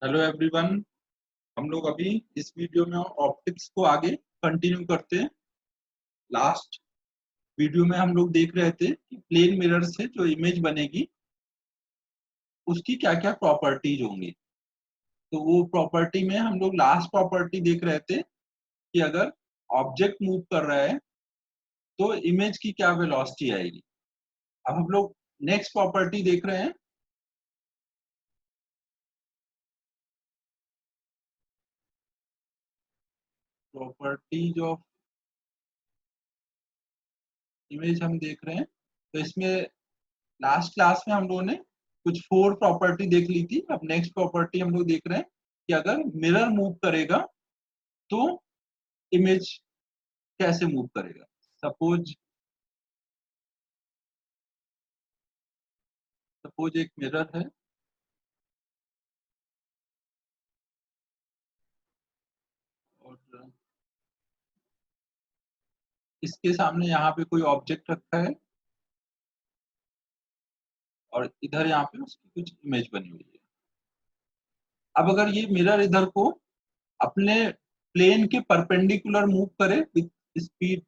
Hello everyone. हम लोग अभी इस वीडियो में ऑप्टिक्स को आगे कंटिन्यू करते हैं। लास्ट वीडियो में हम लोग देख रहे थे कि प्लेन मिरर से जो इमेज बनेगी उसकी क्या क्या प्रॉपर्टीज होंगी। तो वो प्रॉपर्टी में हम लोग लास्ट प्रॉपर्टी देख रहे थे कि अगर ऑब्जेक्ट मूव कर रहा है तो इमेज की क्या वेलोसिटी आएगी। अब हम लोग नेक्स्ट प्रॉपर्टी देख रहे हैं। प्रॉपर्टीज ऑफ इमेज हम देख रहे हैं। तो इसमें लास्ट क्लास में हम लोगों ने कुछ 4 प्रॉपर्टी देख ली थी। अब नेक्स्ट प्रॉपर्टी हम लोग देख रहे हैं कि अगर मिरर मूव करेगा तो इमेज कैसे मूव करेगा। सपोज सपोज एक मिरर है और इसके सामने यहाँ पे कोई ऑब्जेक्ट रखा है और इधर यहाँ पे उसकी कुछ इमेज बनी हुई है। अब अगर ये मिरर इधर को अपने प्लेन के परपेंडिकुलर मूव करे with speed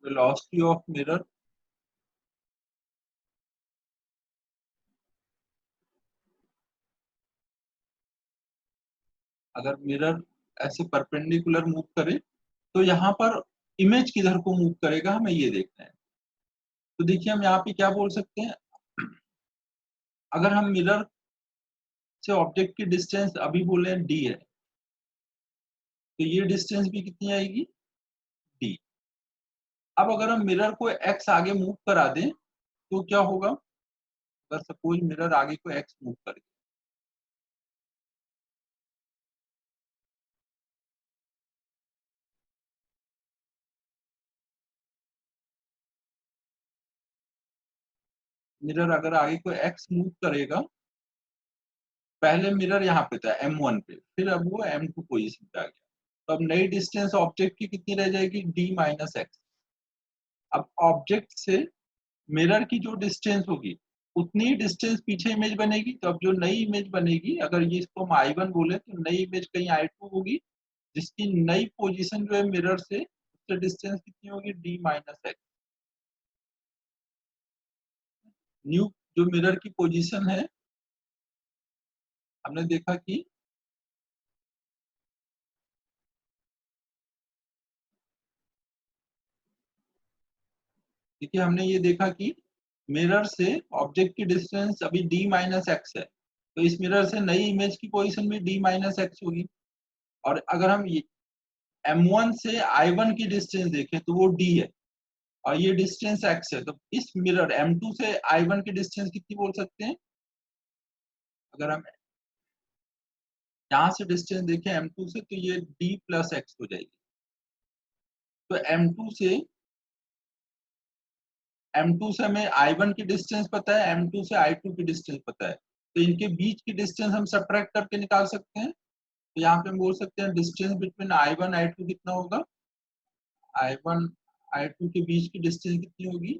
velocity of mirror, अगर मिरर ऐसे परपेंडिकुलर मूव करे तो यहाँ पर इमेज किधर को मूव करेगा हमें ये देखना है। तो देखिए हम यहाँ पे क्या बोल सकते हैं। अगर हम मिरर से ऑब्जेक्ट की डिस्टेंस अभी बोले डी है तो ये डिस्टेंस भी कितनी आएगी, डी। अब अगर हम मिरर को एक्स आगे मूव करा दें तो क्या होगा। अगर सपोज मिरर आगे को एक्स मूव करे, मिरर अगर आगे को एक्स मूव करेगा, पहले मिरर यहाँ पे था m1 पे, फिर अब वो m2 पोजीशन पे आ गया, तो अब नई डिस्टेंस ऑब्जेक्ट की कितनी रह जाएगी, d माइनस एक्स। अब ऑब्जेक्ट से मिरर की जो डिस्टेंस होगी उतनी ही डिस्टेंस पीछे इमेज बनेगी। तो अब जो नई इमेज बनेगी, अगर ये इसको हम I1 बोले तो नई इमेज कहीं I2 होगी, जिसकी नई पोजीशन जो है मिरर से उससे डिस्टेंस कितनी होगी, d माइनस एक्स। न्यू जो मिरर की पोजीशन है, हमने देखा कि देखिए हमने ये देखा कि मिरर से ऑब्जेक्ट की डिस्टेंस अभी d माइनस एक्स है, तो इस मिरर से नई इमेज की पोजीशन भी d माइनस एक्स होगी। और अगर हम ये m1 से I1 की डिस्टेंस देखें तो वो d है और ये डिस्टेंस x है, तो इस मिरर m2 से I1 की डिस्टेंस कितनी बोल सकते हैं। अगर हम यहाँ से डिस्टेंस देखें m2 से तो ये d प्लस एक्स हो जाएगी। तो m2 से हमें I1 की डिस्टेंस पता है, m2 से I2 की डिस्टेंस पता है, तो इनके बीच की डिस्टेंस हम सब्ट्रैक्ट करके निकाल सकते हैं। तो यहाँ पे हम बोल सकते हैं डिस्टेंस बिटवीन I1 I2 कितना होगा, I1 I2 के बीच की डिस्टेंस कितनी होगी,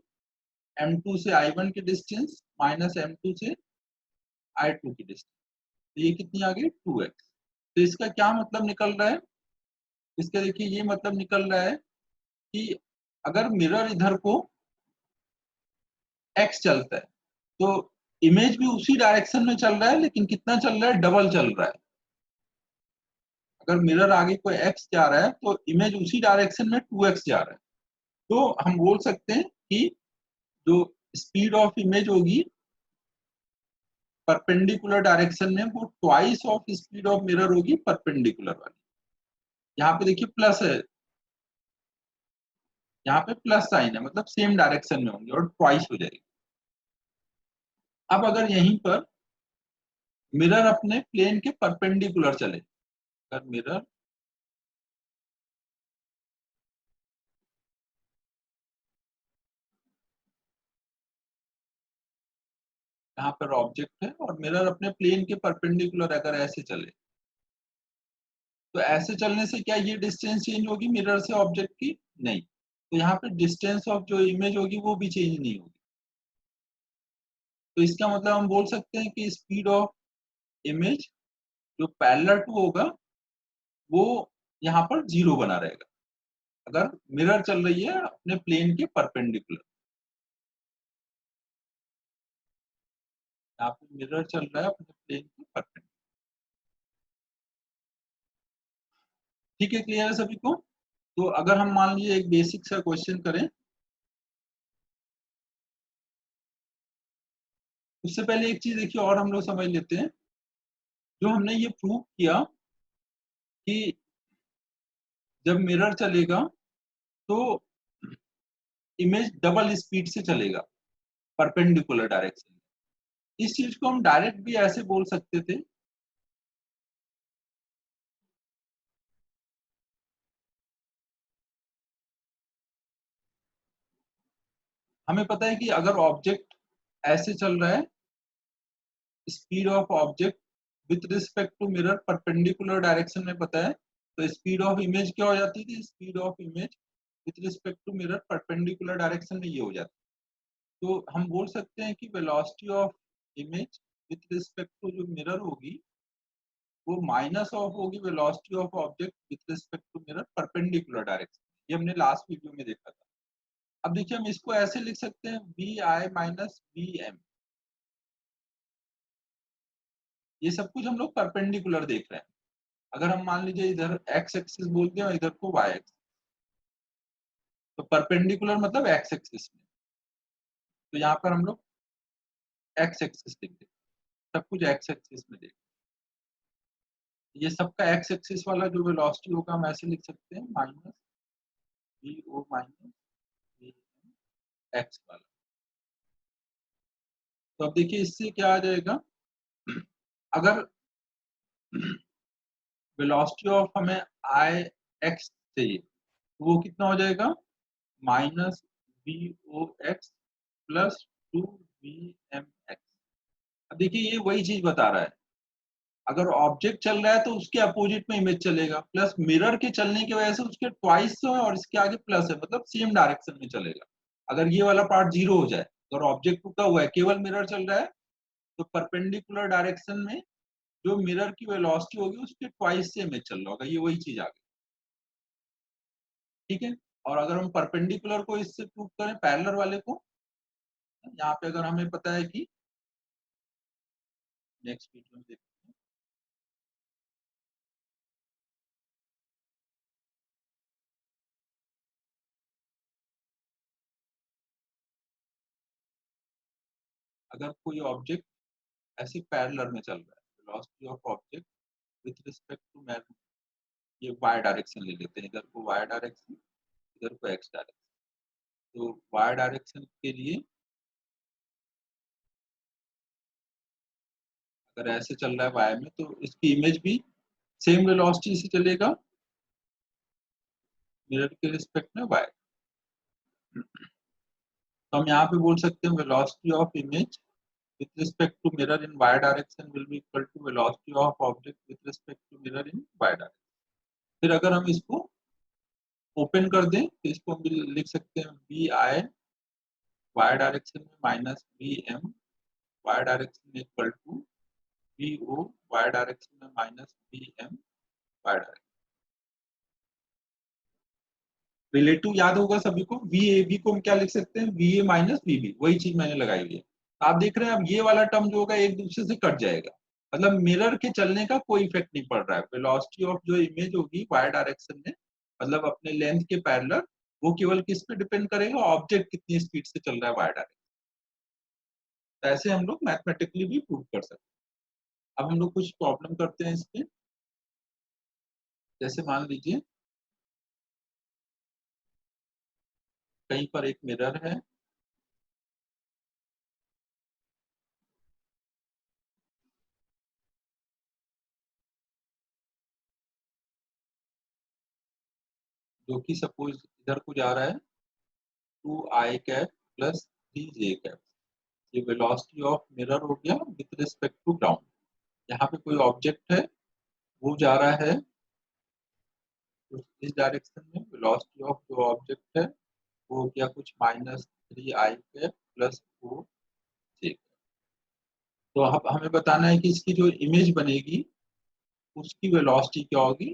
m2 से I1 की डिस्टेंस माइनस m2 से I2 की डिस्टेंस, तो ये कितनी आ गई, 2x। तो इसका क्या मतलब निकल रहा है, इसका देखिए ये मतलब निकल रहा है कि अगर मिरर इधर को x चलता है तो इमेज भी उसी डायरेक्शन में चल रहा है, लेकिन कितना चल रहा है, डबल चल रहा है। अगर मिरर आगे कोई x जा रहा है तो इमेज उसी डायरेक्शन में 2x जा रहा है। तो हम बोल सकते हैं कि जो स्पीड ऑफ इमेज होगी परपेंडिकुलर डायरेक्शन में वो twice of speed of mirror होगी परपेंडिकुलर वाली। यहाँ पे देखिए प्लस है, यहाँ पे प्लस साइन है, मतलब सेम डायरेक्शन में होंगे और ट्वाइस हो जाएगी। अब अगर यहीं पर मिरर अपने प्लेन के परपेंडिकुलर चले, अगर मिरर यहाँ पर ऑब्जेक्ट है और मिरर अपने प्लेन के परपेंडिकुलर अगर ऐसे चले, तो ऐसे चलने से क्या ये डिस्टेंस चेंज होगी मिरर से ऑब्जेक्ट की, नहीं। तो यहाँ पे डिस्टेंस ऑफ जो इमेज होगी वो भी चेंज नहीं होगी। तो इसका मतलब हम बोल सकते हैं कि स्पीड ऑफ इमेज जो पैरेलल टू होगा वो यहाँ पर 0 बना रहेगा अगर मिरर चल रही है अपने प्लेन के परपेंडिकुलर। यहाँ पे मिरर चल रहा है अपने प्लेन के परपेंडिकुलर। ठीक है, क्लियर है सभी को? तो अगर हम मान लीजिए एक बेसिक सा क्वेश्चन करें, उससे पहले एक चीज देखिए और हम लोग समझ लेते हैं। जो हमने ये प्रूव किया कि जब मिरर चलेगा तो इमेज डबल स्पीड से चलेगा परपेंडिकुलर डायरेक्शन में। इस चीज को हम डायरेक्ट भी ऐसे बोल सकते थे। हमें पता है कि अगर ऑब्जेक्ट ऐसे चल रहा है, speed of object with respect to mirror perpendicular direction में पता है, तो स्पीड ऑफ इमेज क्या हो जाती थी? Speed of image with respect to mirror perpendicular direction में ये हो जाती है। तो हम बोल सकते हैं कि velocity of image with respect to जो मिरर होगी वो माइनस ऑफ होगी velocity of object with respect to mirror perpendicular direction. ये हमने लास्ट वीडियो में देखा था। अब देखिए हम इसको ऐसे लिख सकते हैं V I minus V M. ये सब कुछ हम लोग परपेंडिकुलर देख रहे हैं। अगर हम मान लीजिए इधर एक्स एक्सिस बोलते हैं और इधर को वाई एक्सिस, तो परपेंडिकुलर मतलब एक्स एक्सिस में, तो यहाँ पर हम लोग एक्स एक्सिस लिख देते हैं। सब कुछ एक्स एक्सिस में देख, ये सबका एक्स एक्सिस वाला जो वेलोसिटी होगा हम ऐसे लिख सकते हैं minus V O minus V X वाला। तो अब देखिए इससे क्या आ जाएगा, अगर वेलोसिटी ऑफ हमें आई एक्स चाहिए तो वो कितना हो जाएगा? Minus V O X plus two V M X. अब देखिए ये वही चीज बता रहा है, अगर ऑब्जेक्ट चल रहा है तो उसके अपोजिट में इमेज चलेगा, प्लस मिरर के चलने की वजह से उसके ट्वाइस है और इसके आगे प्लस है, मतलब सेम डायरेक्शन में चलेगा। अगर ये वाला पार्ट जीरो हो जाए, अगर ऑब्जेक्ट रुका हुआ है केवल मिरर चल रहा है, तो परपेंडिकुलर डायरेक्शन में जो मिरर की वेलोसिटी होगी उसके ट्वाइस से इमेज चल रहा होगा। ये वही चीज आ गई। ठीक है, और अगर हम परपेंडिकुलर को इससे प्रूव करें पैरेलल वाले को, यहाँ पे अगर हमें पता है कि नेक्स्ट वीडियो में देखते हैं, अगर कोई ऑब्जेक्ट ऐसे पैरेलल में चल रहा है, velocity of object with respect to man, ये वाई डायरेक्शन ले लेते हैं, इधर को वाई डायरेक्शन इधर को एक्स डायरेक्शन। तो वाई डायरेक्शन के लिए अगर ऐसे चल रहा है वाई में, तो इसकी इमेज भी सेम वेलोसिटी से चलेगा मिरर के रिस्पेक्ट में वाई। तो हम यहाँ पे बोल सकते हैं velocity of image with respect to mirror in y direction will be equal to velocity of object with respect to mirror in y direction। फिर अगर हम इसको ओपन कर दें तो इसको हम लिख सकते हैं वी आई वाई डायरेक्शन में minus V M Y direction में equal to V O Y direction में minus V M Y direction. Relative याद होगा सभी को, वी ए बी को हम क्या लिख सकते हैं? V A minus V B, वही चीज मैंने लगाई हुई है। आप देख रहे हैं अब ये वाला टर्म जो होगा एक दूसरे से कट जाएगा, मतलब मिरर के चलने का कोई इफेक्ट नहीं पड़ रहा है। वेलोसिटी ऑफ जो इमेज होगी वाई डायरेक्शन में, मतलब अपने लेंथ के पैरेलल, वो केवल किस पे डिपेंड करेगा? ऑब्जेक्ट कितनी स्पीड से चल रहा है वाई डायरेक्शन। तो ऐसे हम लोग मैथमेटिकली भी प्रूव कर सकते हैं। अब हम लोग कुछ प्रॉब्लम करते हैं इसके। जैसे मान लीजिए कहीं पर एक मिरर है, जो कि सपोज इधर को जा रहा है 2i cap plus 3j cap. ये वेलोसिटी ऑफ मिरर हो गया विथ रिस्पेक्ट टू ग्राउंड। यहाँ पे कोई ऑब्जेक्ट है, वो जा रहा है तो इस डायरेक्शन में वेलोसिटी ऑफ जो ऑब्जेक्ट है वो हो गया कुछ minus 3i cap plus 4j। तो अब हमें बताना है कि इसकी जो इमेज बनेगी उसकी वेलोसिटी क्या होगी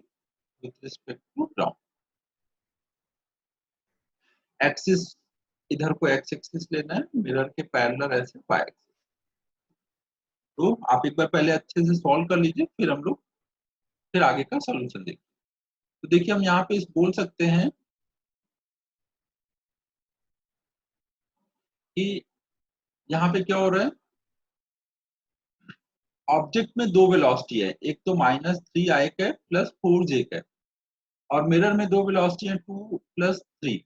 with respect to ground. Axis इधर को एक्स एक्सिस लेना है, मिरर के पैरेलल ऐसे वाई एक्सिस। तो आप एक बार पहले अच्छे से सॉल्व कर लीजिए, फिर हम लोग फिर आगे का सॉल्यूशन देखें। तो देखिए हम यहाँ पे इस बोल सकते हैं कि यहाँ पे क्या हो रहा है, ऑब्जेक्ट में दो वेलोसिटी है, एक तो -3 i cap plus 4j cap, और मिरर में दो वेलोसिटी है 2 प्लस 3।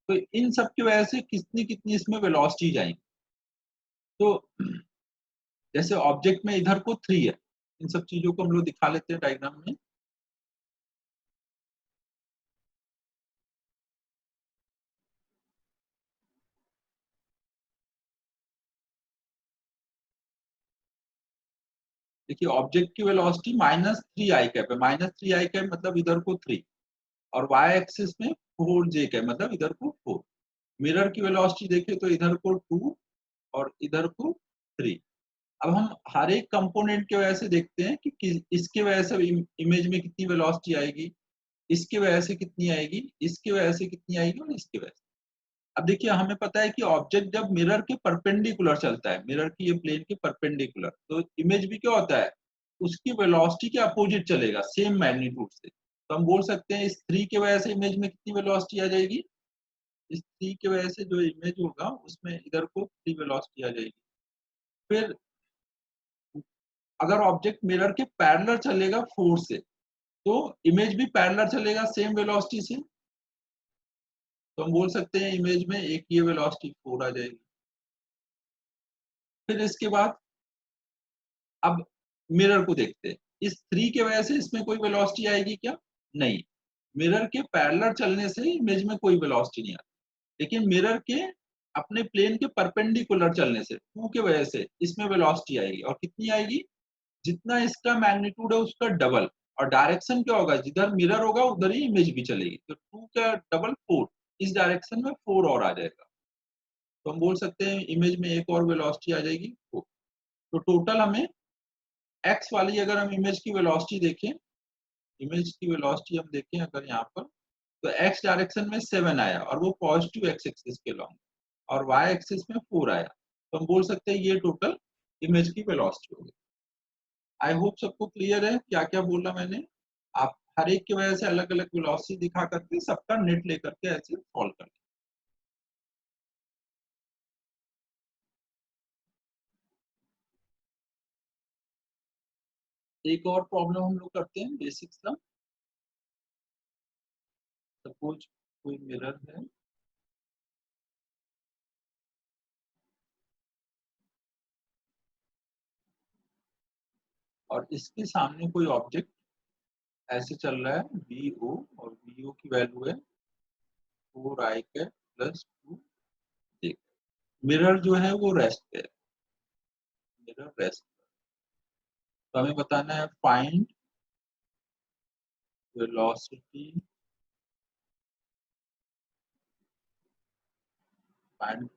तो इन सब की वजह से कितनी कितनी इसमें वेलोसिटी जाएंगी। तो जैसे ऑब्जेक्ट में इधर को 3 है, इन सब चीजों को हम लोग दिखा लेते हैं डायग्राम में। देखिए ऑब्जेक्ट की वेलोसिटी -3 i कैप है, -3 i कैप मतलब इधर को 3, और y एक्सिस में 4j कैप मतलब इधर को 4। मिरर की वेलोसिटी देखें तो इधर को 2 और इधर को 3। अब हम हर एक कंपोनेंट की वजह से देखते हैं कि इसके वजह से इमेज में कितनी वेलोसिटी आएगी, इसके वजह से कितनी आएगी, इसके वजह से कितनी आएगी, और इसके वजह से। अब देखिए हमें पता है कि ऑब्जेक्ट जब मिरर के परपेंडिकुलर चलता है, मिरर की ये प्लेन के परपेंडिकुलर, तो इमेज भी क्या होता है, उसकी वेलोसिटी के अपोजिट चलेगा सेम मैग्नीट्यूड से। तो हम बोल सकते हैं इस 3 की वजह से इमेज में कितनी वेलोसिटी आ जाएगी, इस 3 की वजह से जो इमेज होगा उसमें इधर को 3 वेलोसिटी आ जाएगी। फिर अगर ऑब्जेक्ट मिरर के पैरेलल चलेगा 4 से, तो इमेज भी पैरेलल चलेगा सेम वेलोसिटी से। तो हम बोल सकते हैं इमेज में एक ये वेलोसिटी 4 आ जाएगी। फिर इसके बाद अब मिरर को देखते हैं, इस 3 की वजह से इसमें कोई वेलोसिटी आएगी क्या, नहीं। मिरर के पैरेलल चलने से इमेज में कोई वेलोसिटी नहीं आती, लेकिन मिरर के अपने प्लेन के परपेंडिकुलर चलने से 2 की वजह से इसमें वेलोसिटी आएगी, और कितनी आएगी, जितना इसका मैग्नीट्यूड है उसका डबल। और डायरेक्शन क्या होगा, जिधर मिरर होगा उधर ही इमेज भी चलेगी, तो 2 का डबल 4, इस डायरेक्शन में 4 और आ जाएगा। तो हम बोल सकते हैं इमेज में एक और वेलोसिटी आ जाएगी 4। तो टोटल हमें एक्स वाली अगर हम इमेज की वेलोसिटी देखें, इमेज की वेलोसिटी हम देखें अगर यहाँ पर, तो एक्स डायरेक्शन में 7 आया और वो पॉजिटिव एक्स एक्सिस के लॉन्ग, और वाई एक्सिस में 4 आया। तो हम बोल सकते हैं ये टोटल इमेज की वेलोसिटी होगी। आई होप सबको क्लियर है क्या क्या बोला मैंने। आप हर एक की वजह से अलग अलग वेलोसिटी दिखा करके सबका नेट लेकर के ऐसे सॉल्व कर। एक और प्रॉब्लम हम लोग करते हैं बेसिक सा। सपोज कोई मिरर है, और इसके सामने कोई ऑब्जेक्ट ऐसे चल रहा है बी ओ, और बी ओ की वैल्यू है 4 i के प्लस 2j। मिरर जो है वो रेस्ट पे है, मिरर रेस्ट। तो हमें बताना है find velocity, find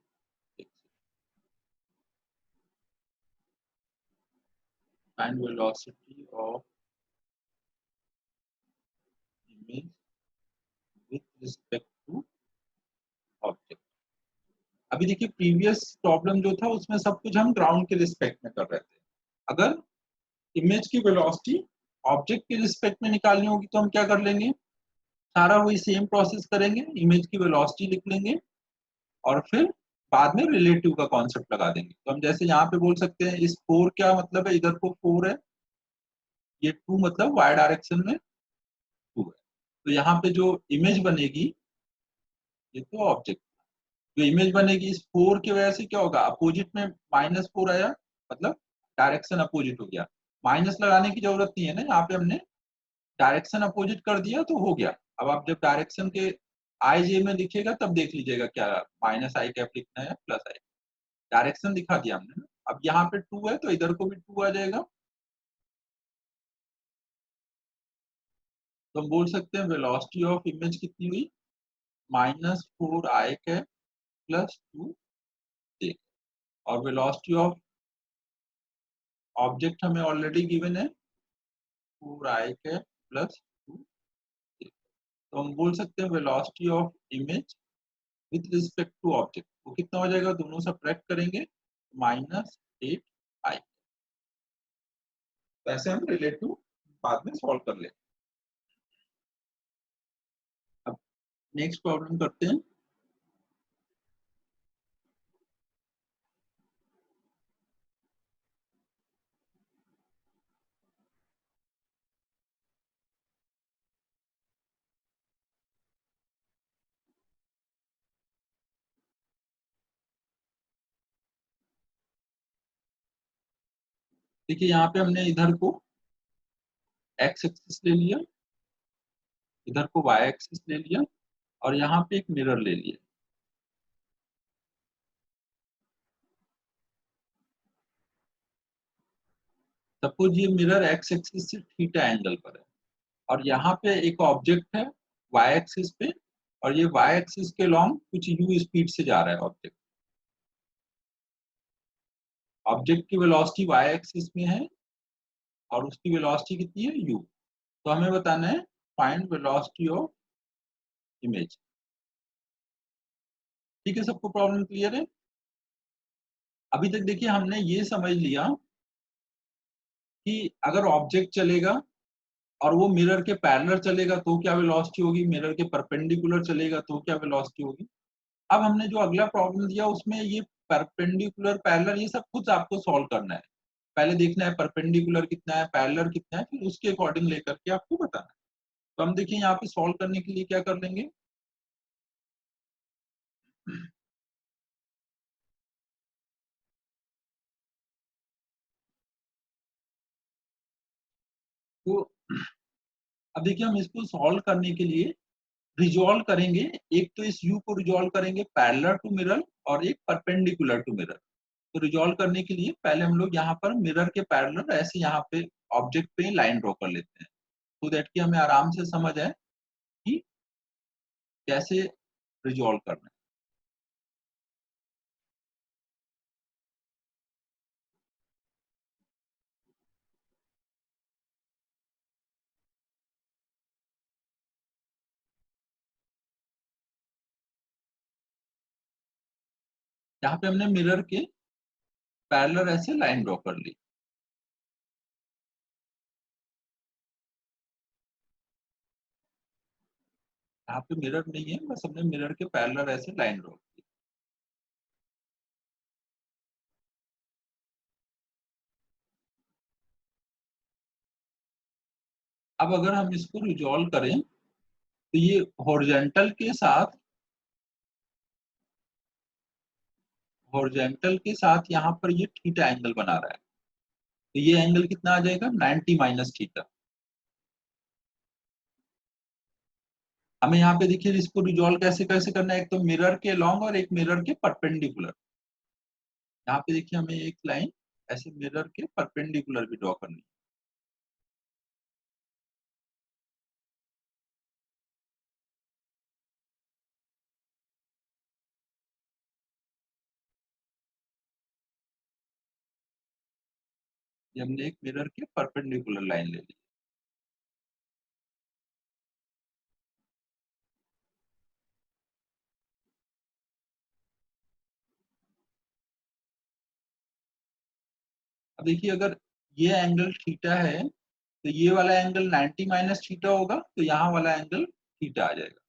find velocity of image with respect to object. अभी देखिए प्रीवियस प्रॉब्लम जो था उसमें सब कुछ हम ग्राउंड के रिस्पेक्ट में कर रहे थे। अगर इमेज की वेलोसिटी ऑब्जेक्ट के रिस्पेक्ट में निकालनी होगी तो हम क्या कर लेंगे, सारा वही सेम प्रोसेस करेंगे, इमेज की वेलोसिटी लिख लेंगे, और फिर बाद में रिलेटिव का कॉन्सेप्ट लगा देंगे। तो हम जैसे यहाँ पे बोल सकते हैं इस 4 क्या मतलब है, इधर को 4 है, ये 2 मतलब वाई डायरेक्शन में 2 है। तो यहाँ पे जो इमेज बनेगी, ये तो ऑब्जेक्ट, जो इमेज बनेगी इस 4 की वजह से क्या होगा, अपोजिट में -4 आया, मतलब डायरेक्शन अपोजिट हो गया। माइनस लगाने की जरूरत नहीं है ना, यहाँ पे हमने डायरेक्शन अपोजिट कर दिया तो हो गया। अब आप जब डायरेक्शन के आई जे में लिखिएगा तब देख लीजिएगा क्या -i कैप लिखना है प्लस आई, डायरेक्शन दिखा दिया हमने ना। अब यहाँ पे 2 है तो इधर को भी 2 आ जाएगा। तो हम बोल सकते हैं वेलोसिटी ऑफ इमेज कितनी हुई, -4 i कैप प्लस 2j। और वेलोसिटी ऑफ ऑब्जेक्ट हमें ऑलरेडी गिवन है 4i कैप प्लस 2, तो हम बोल सकते हैं velocity of image with respect to object वो कितना हो जाएगा, दोनों सब्ट्रैक्ट करेंगे -8i। ऐसे हम रिलेटिव बाद में सॉल्व कर लेंगे। अब नेक्स्ट प्रॉब्लम करते हैं। देखिए यहाँ पे हमने इधर को एक्स एक्सिस ले लिया, इधर को वाई एक्सिस ले लिया, और यहाँ पे एक मिरर ले लिया। सपोज ये मिरर एक्स एक्सिस से थीटा एंगल पर है, और यहाँ पे एक ऑब्जेक्ट है वाई एक्सिस पे, और ये वाई एक्सिस के लॉन्ग कुछ यू स्पीड से जा रहा है ऑब्जेक्ट। ऑब्जेक्ट की वेलोसिटी वाई एक्सिस में है और उसकी वेलोसिटी कितनी है यू। तो हमें बताना है फाइंड वेलोसिटी ऑफ इमेज। ठीक है, सबको प्रॉब्लम क्लियर है? अभी तक देखिए हमने ये समझ लिया कि अगर ऑब्जेक्ट चलेगा और वो मिरर के पैरेलल चलेगा तो क्या वेलोसिटी होगी, मिरर के परपेंडिकुलर चलेगा तो क्या वेलोसिटी होगी। अब हमने जो अगला प्रॉब्लम दिया उसमें ये परपेंडिकुलर पैरेलल ये सब कुछ आपको सॉल्व करना है। पहले देखना है परपेंडिकुलर कितना है, पैरेलल कितना है, फिर उसके अकॉर्डिंग लेकर के आपको बताना है। तो हम देखिए यहाँ पे सॉल्व करने के लिए क्या कर लेंगे। तो अब देखिए हम इसको सॉल्व करने के लिए रिजॉल्व करेंगे। एक तो इस u को रिजॉल्व करेंगे पैरेलल टू मिरर, और एक परपेंडिकुलर टू मिरर। तो रिजॉल्व करने के लिए पहले हम लोग यहाँ पर मिरर के पैरेलल ऐसे यहाँ पे ऑब्जेक्ट पे लाइन ड्रॉ कर लेते हैं, तो दैट कि हमें आराम से समझ आए कि कैसे रिजॉल्व करना है। यहाँ पे हमने मिरर के पैरेलल ऐसे लाइन ड्रॉ कर ली। यहाँ पे मिरर नहीं है, बस हमने मिरर के पैरेलल ऐसे लाइन ड्रॉ की। अब अगर हम इसको रिजॉल्व करें तो ये हॉरिजॉन्टल के साथ यहाँ पर ये थीटा एंगल बना रहा है, तो ये एंगल कितना आ जाएगा 90 माइनस थीटा। हमें यहाँ पे देखिए इसको रिजॉल्व कैसे कैसे करना है, एक तो मिरर के लॉन्ग और एक मिरर के परपेंडिकुलर। यहाँ पे देखिए हमें एक लाइन ऐसे मिरर के परपेंडिकुलर भी ड्रॉ करनी है। ये हमने एक मिरर के परपेंडिकुलर लाइन ले ली। अब देखिए अगर ये एंगल थीटा है तो ये वाला एंगल 90 माइनस थीटा होगा, तो यहाँ वाला एंगल थीटा आ जाएगा।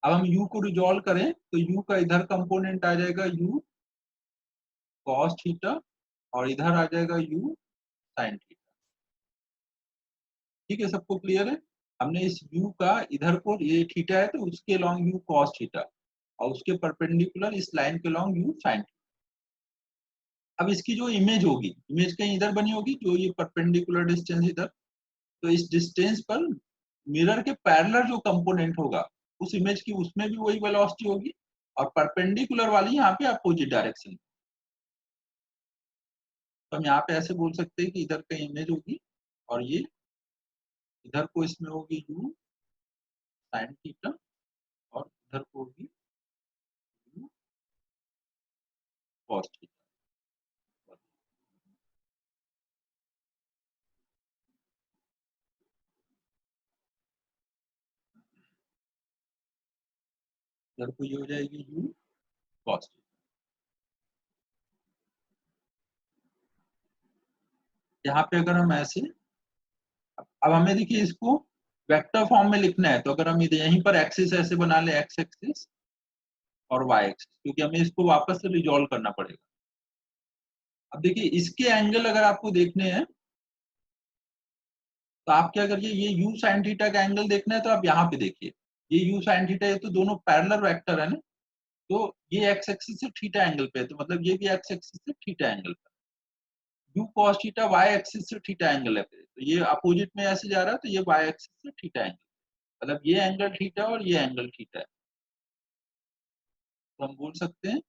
अब हम u को रिजॉल्व करें तो u का इधर कंपोनेंट आ जाएगा u cos थीटा, और इधर आ जाएगा u sin थीटा। ठीक है, सबको क्लियर है? हमने इस u का इधर को, ये थीटा है तो उसके लॉन्ग u cos थीटा, और उसके परपेंडिकुलर इस लाइन के लॉन्ग u sin थीटा। अब इसकी जो इमेज होगी, इमेज कहीं इधर बनी होगी, जो ये परपेंडिकुलर डिस्टेंस इधर, तो इस डिस्टेंस पर मिरर के पैरेलल जो कंपोनेंट होगा उस इमेज की, उसमें भी वही वेलोसिटी होगी, और परपेंडिकुलर वाली यहाँ पे अपोजिट डायरेक्शन। तो हम यहाँ पे ऐसे बोल सकते हैं कि इधर का इमेज होगी और ये इधर को इसमें होगी u sin थीटा, और इधर को होगी u cos थीटा। इधर को ये हो जाएगी u cos थीटा। यहाँ पे अगर हम ऐसे, अब हमें देखिए इसको वेक्टर फॉर्म में लिखना है, तो अगर हम यहीं पर एक्सिस ऐसे बना ले, एक्स एक्सिस और वाई एक्सिस, क्योंकि हमें इसको वापस से रिजॉल्व करना पड़ेगा। अब देखिए इसके एंगल अगर आपको देखने हैं तो आप क्या करिए, ये u sin थीटा का एंगल देखना है तो आप यहाँ पे देखिए, ये u sin थीटा, ये तो दोनों पैरेलल वेक्टर है ना, तो ये x एक्सिस से थीटा एंगल पे है, तो मतलब ये भी x एक्सिस से थीटा एंगल पे है। u cos theta y axis से थीटा एंगल है, तो ये अपोजिट में ऐसे जा रहा है, तो ये y एक्सिस से थीटा एंगल, मतलब ये एंगल थीटा और ये एंगल थीटा है, तो हम बोल सकते हैं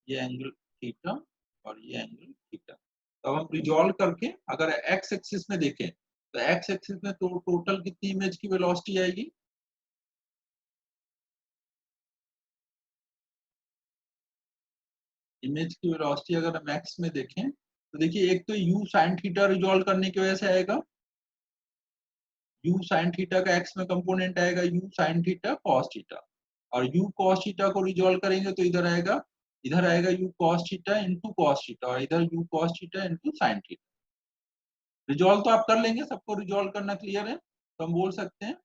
ये एंगल थीटा और ये एंगल थीटा। तो अब हम रिजॉल्व करके अगर x एक्सिस में देखें तो x एक्सिस में तो टोटल कितनी इमेज की वेलोसिटी आएगी, इमेज की वेलोसिटी अगर हम x में देखें तो देखिए एक तो u sin थीटा रिजॉल्व करने की वजह से आएगा, u sin थीटा का x में कंपोनेंट आएगा u sin theta cos theta, और u cos थीटा को रिजॉल्व करेंगे तो इधर आएगा u cos theta into cos theta, और इधर u cos theta into sin theta. Resolve तो आप कर लेंगे, सबको रिजॉल्व करना क्लियर है, तो हम बोल सकते हैं,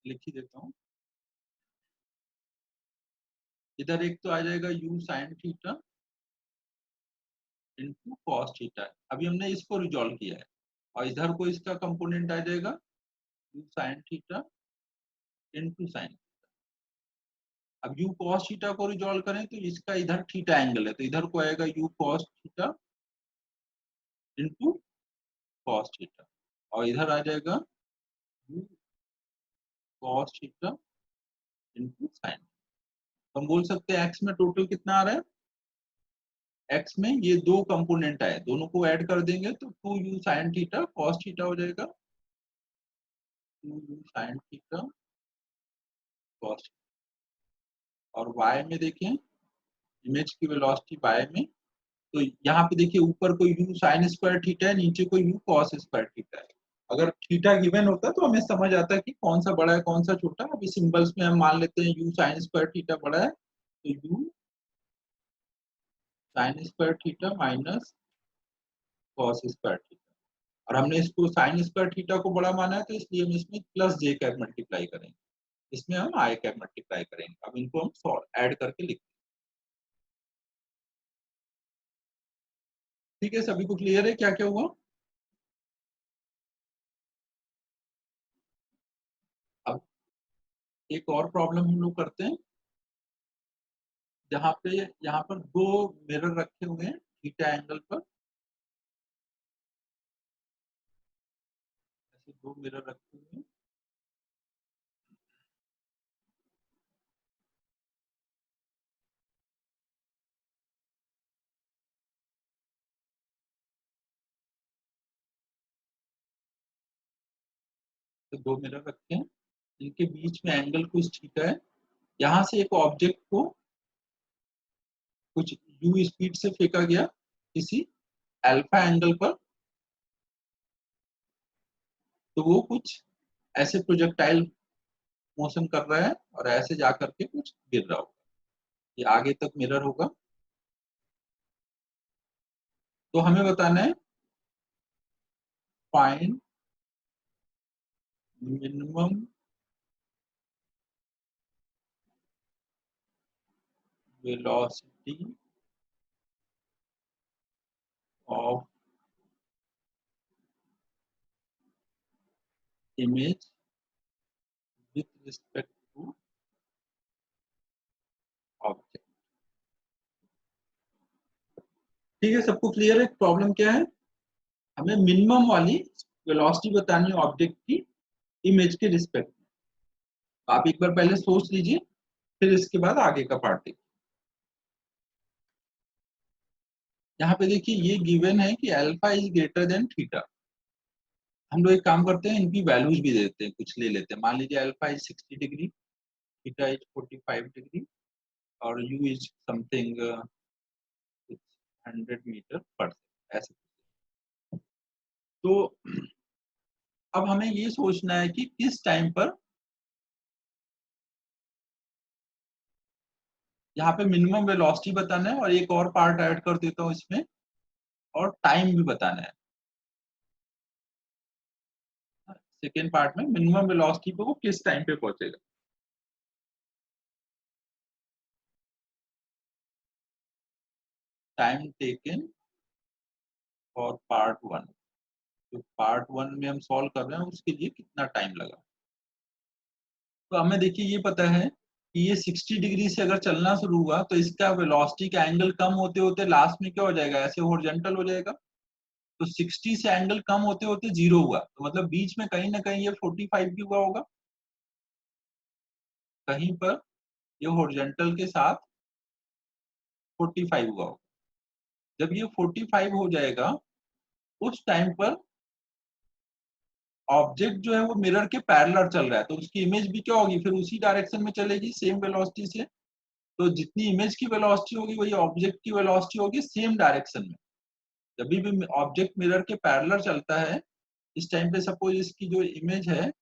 लिख ही देता हूँ, इधर एक तो आ जाएगा u sin theta into cos theta, अभी हमने इसको रिजॉल्व किया है, और इधर को इसका कंपोनेंट आ जाएगा u sin theta into sine. अब u cos थीटा को रिजॉल्व करें तो इसका इधर थीटा एंगल है, तो इधर को आएगा u cos theta into cos theta, और इधर आ जाएगा u cos theta into sine. तो हम बोल सकते हैं x में टोटल कितना आ रहा है, x में ये दो कंपोनेंट आए, दोनों को ऐड कर देंगे तो 2u sin theta cos theta हो जाएगा, 2u sin थीटा cos। और y में देखें, इमेज की वेलोसिटी y में, तो यहाँ पे देखिए ऊपर कोई u sin स्क्वायर थीटा है, नीचे कोई u cos स्क्वायर थीटा है। अगर थीटा गिवन होता तो हमें समझ आता कि कौन सा बड़ा है कौन सा छोटा है। अभी सिंबल्स में हम मान लेते हैं u sin स्क्वायर थीटा बड़ा है, तो u sin square theta minus cos square theta, और हमने इसको sin स्क्वायर थीटा को बड़ा माना है, तो इसलिए हम इसमें प्लस j कैप मल्टीप्लाई करेंगे, इसमें हम i कैप मल्टीप्लाई करेंगे। अब इनको हम ऐड करके लिखते हैं। ठीक है, सभी को क्लियर है क्या क्या हुआ। अब एक और प्रॉब्लम हम लोग करते हैं, जहाँ पे यहाँ पर दो मिरर रखे हुए हैं थीटा एंगल पर, ऐसे दो मिरर रखे हुए हैं, तो दो मिरर रखे हैं, इनके बीच में एंगल कुछ थीटा है, यहाँ से एक ऑब्जेक्ट को कुछ u स्पीड से फेंका गया किसी अल्फा एंगल पर, तो वो कुछ ऐसे प्रोजेक्टाइल मोशन कर रहा है और ऐसे जा करके कुछ गिर रहा होगा, ये आगे तक मिरर होगा। तो हमें बताना है find minimum velocity of image with respect to object. ठीक है, सबको क्लियर है प्रॉब्लम क्या है, हमें मिनिमम वाली वेलोसिटी बतानी है ऑब्जेक्ट की इमेज के रिस्पेक्ट में। आप एक बार पहले सोच लीजिए, फिर इसके बाद आगे का पार्ट देखिए। यहाँ पे देखिए ये गिवन है कि alpha is greater than theta. हम लोग एक काम करते हैं, इनकी वैल्यूज भी दे देते हैं, कुछ ले लेते हैं। मान लीजिए alpha is 60 degree, theta is 45 degree, और यू इज समथिंग 100 मीटर पर सेकंड, ऐसे। तो अब हमें ये सोचना है कि किस टाइम पर यहाँ पे मिनिमम वेलोसिटी बताना है और एक और पार्ट ऐड कर देता हूँ इसमें, और टाइम भी बताना है। सेकेंड पार्ट में मिनिमम वेलोसिटी पे वो किस टाइम पे पहुंचेगा। Time taken for part one, तो पार्ट वन में हम सॉल्व कर रहे हैं उसके लिए कितना टाइम लगा। तो हमें देखिए ये पता है कि ये 60 डिग्री से अगर चलना शुरू हुआ तो इसका वेलोसिटी का एंगल कम होते होते लास्ट में क्या हो जाएगा, ऐसे हॉरिजॉन्टल हो जाएगा। तो 60 से एंगल कम होते होते जीरो हुआ, तो मतलब बीच में कहीं ना कहीं ये 45 भी हुआ होगा, कहीं पर ये हॉरिजॉन्टल के साथ 45 हुआ होगा। जब ये 45 हो जाएगा उस टाइम पर ऑब्जेक्ट जो है वो मिरर के पैरेलल चल रहा है, तो उसकी इमेज भी क्या होगी, फिर उसी डायरेक्शन में चलेगी सेम वेलोसिटी से। तो जितनी इमेज की वेलोसिटी होगी वही ऑब्जेक्ट की वेलोसिटी होगी सेम डायरेक्शन में। जब भी ऑब्जेक्ट मिरर के पैरेलल चलता है, इस टाइम पे सपोज इसकी जो इमेज है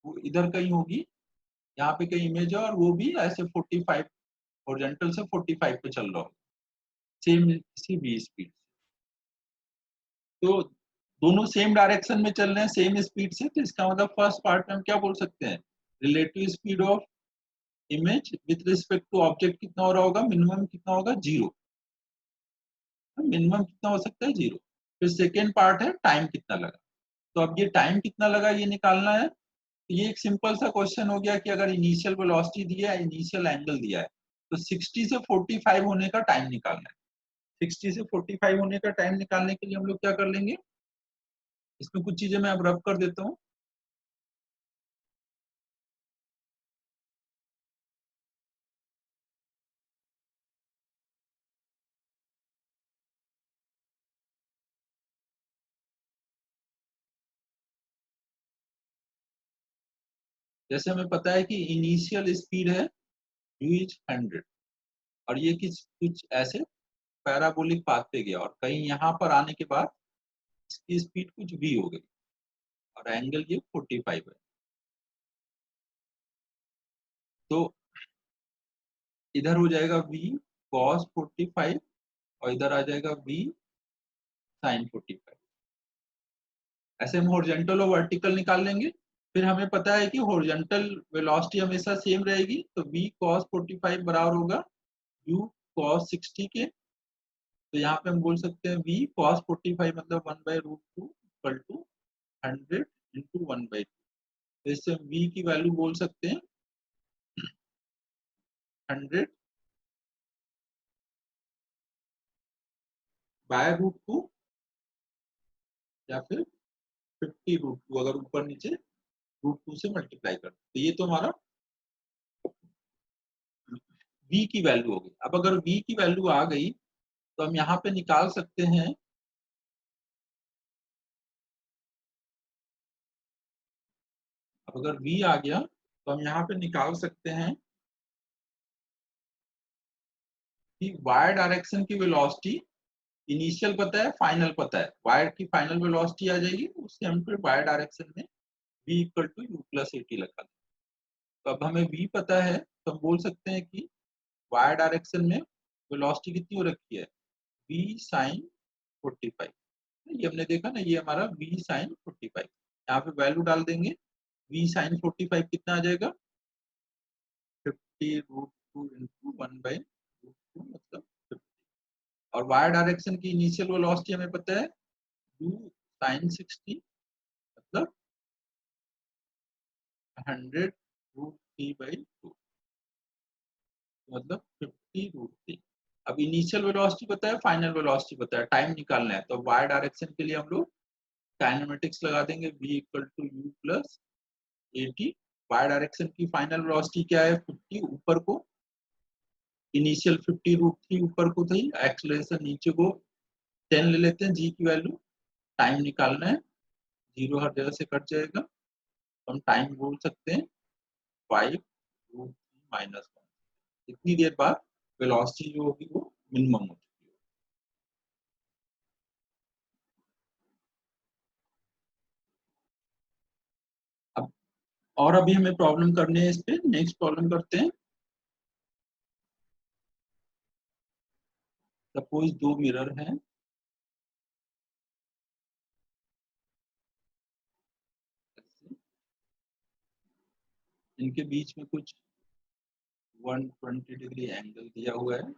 वो इधर कहीं होगी, यहाँ पे कहीं इमेज है और वो भी ऐसे 45 हॉरिजॉन्टल से 45 पे चल रहा हो, सेम इसी भी स्पीड। तो दोनों सेम डायरेक्शन में चल रहे हैं सेम स्पीड से, तो इसका मतलब फर्स्ट पार्ट में हम क्या बोल सकते हैं, relative speed of image with respect to object कितना हो रहा होगा, मिनिमम कितना होगा, जीरो। मिनिमम कितना हो सकता है, जीरो। फिर सेकेंड पार्ट है टाइम कितना लगा। तो अब ये टाइम कितना लगा ये निकालना है। तो ये एक सिंपल सा क्वेश्चन हो गया कि अगर इनिशियल वेलोसिटी दिया है, इनिशियल एंगल दिया है, तो 60 से 45 होने का टाइम निकालना है। 60 से 45 होने का टाइम निकालने के लिए हम लोग क्या कर लेंगे, इसमें कुछ चीजें मैं अब रब कर देता हूँ। जैसे हमें पता है कि इनिशियल स्पीड है u इज 100, और ये कुछ ऐसे पैराबोलिक पाथ पे गया और कहीं यहाँ पर आने के बाद इसकी स्पीड कुछ v हो गई और एंगल ये 45 है। तो इधर हो जाएगा v cos 45 और इधर आ जाएगा v sin 45। ऐसे हम हॉरिजॉन्टल और वर्टिकल निकाल लेंगे। फिर हमें पता है कि हॉरिजॉन्टल वेलोसिटी हमेशा सेम रहेगी, तो v cos 45 बराबर होगा u cos 60 के। तो यहाँ पे हम बोल सकते हैं v cos 45 मतलब 1/√2 इक्वल टू 100 इंटू 1/2। तो इससे हम v की वैल्यू बोल सकते हैं 100 बाय √2 या फिर 50√2, अगर ऊपर नीचे √2 से मल्टीप्लाई कर, तो ये तो हमारा v की वैल्यू होगी। अब अगर v की वैल्यू आ गई तो हम यहाँ पे निकाल सकते हैं, अब अगर v आ गया तो हम यहाँ पे निकाल सकते हैं कि y डायरेक्शन की वेलोसिटी, इनिशियल पता है फाइनल पता है, y की फाइनल वेलोसिटी आ जाएगी, उससे हम फिर y डायरेक्शन में v equal to u plus 80 लगा दें। तो अब हमें v पता है तो हम बोल सकते हैं कि y डायरेक्शन में वेलोसिटी कितनी हो रखी है, v साइन 45। ये हमने देखा ना, ये हमारा v साइन 45, यहाँ पे वैल्यू डाल देंगे, v साइन 45 कितना आ जाएगा, 50√2 इंटू 1/√2 मतलब 50। और y डायरेक्शन की इनिशियल वेलोसिटी हमें पता है u साइन 60 मतलब 100√3/2 मतलब 50√3। अब इनिशियल वेलोसिटी पता है, फाइनल वेलोसिटी पता है, टाइम निकालना है, तो y डायरेक्शन के लिए हम लोग काइनेमेटिक्स लगा देंगे, v equal to u plus 80। y direction की फाइनल वेलोसिटी क्या है, 50 ऊपर को, इनिशियल 50√3 ऊपर को थी, एक्सेलरेशन नीचे को 10 ले लेते हैं, g की वैल्यू। टाइम निकालना है, जीरो हर जगह से कट जाएगा, तो हम टाइम बोल सकते हैं 5√3 - 1। इतनी देर बाद वेलोसिटी जो होगी वो मिनिमम हो चुकी है। अब और अभी हमें प्रॉब्लम करनी है इस पे, नेक्स्ट प्रॉब्लम करते हैं। सपोज दो मिरर हैं, इनके बीच में कुछ 120 डिग्री एंगल दिया हुआ है।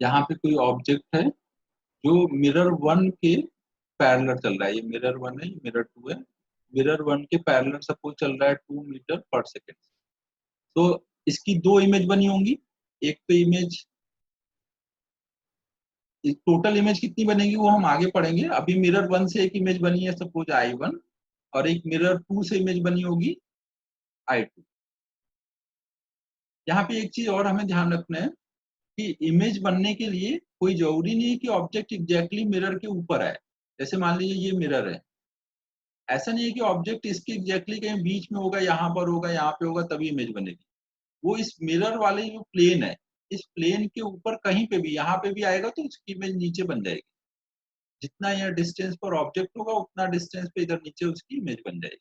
यहाँ पे कोई ऑब्जेक्ट है जो मिरर वन के पैरेलल चल रहा है, ये मिरर वन है, ये मिरर टू है। मिरर वन के पैरेलल सपोज चल रहा है 2 मीटर पर सेकेंड। तो इसकी दो इमेज बनी होंगी। एक तो इमेज, टोटल इमेज कितनी बनेगी वो हम आगे पढ़ेंगे। अभी मिरर वन से एक इमेज बनी है सपोज I1, और एक मिरर टू से इमेज बनी होगी I2। यहाँ पे एक चीज और हमें ध्यान रखना है कि इमेज बनने के लिए कोई जरूरी नहीं है कि ऑब्जेक्ट एग्जैक्टली मिरर के ऊपर आए। जैसे मान लीजिए ये मिरर है, ऐसा नहीं है कि ऑब्जेक्ट इसके एग्जैक्टली कहीं बीच में होगा, यहाँ पर होगा, यहाँ पे होगा, तभी इमेज बनेगी। वो इस मिरर वाले जो प्लेन है, इस प्लेन के ऊपर कहीं पे भी, यहाँ पे भी आएगा तो उसकी इमेज नीचे बन जाएगी। जितना यहाँ डिस्टेंस पर ऑब्जेक्ट होगा उतना डिस्टेंस पे इधर नीचे उसकी इमेज बन जाएगी।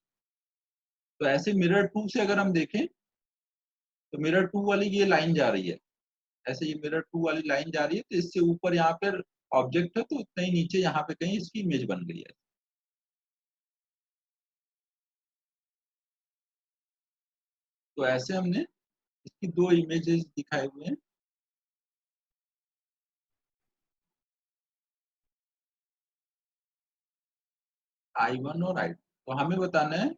तो ऐसे मिरर टू से अगर हम देखें तो मिरर टू वाली ये लाइन जा रही है, ऐसे ये मिरर टू वाली लाइन जा रही है, तो इससे ऊपर यहाँ पर ऑब्जेक्ट है तो उतना ही नीचे यहाँ पे कहीं इसकी इमेज बन गई है। तो ऐसे हमने इसकी दो इमेजेस दिखाए हुए हैं। I1 और I2, तो हमें बताना है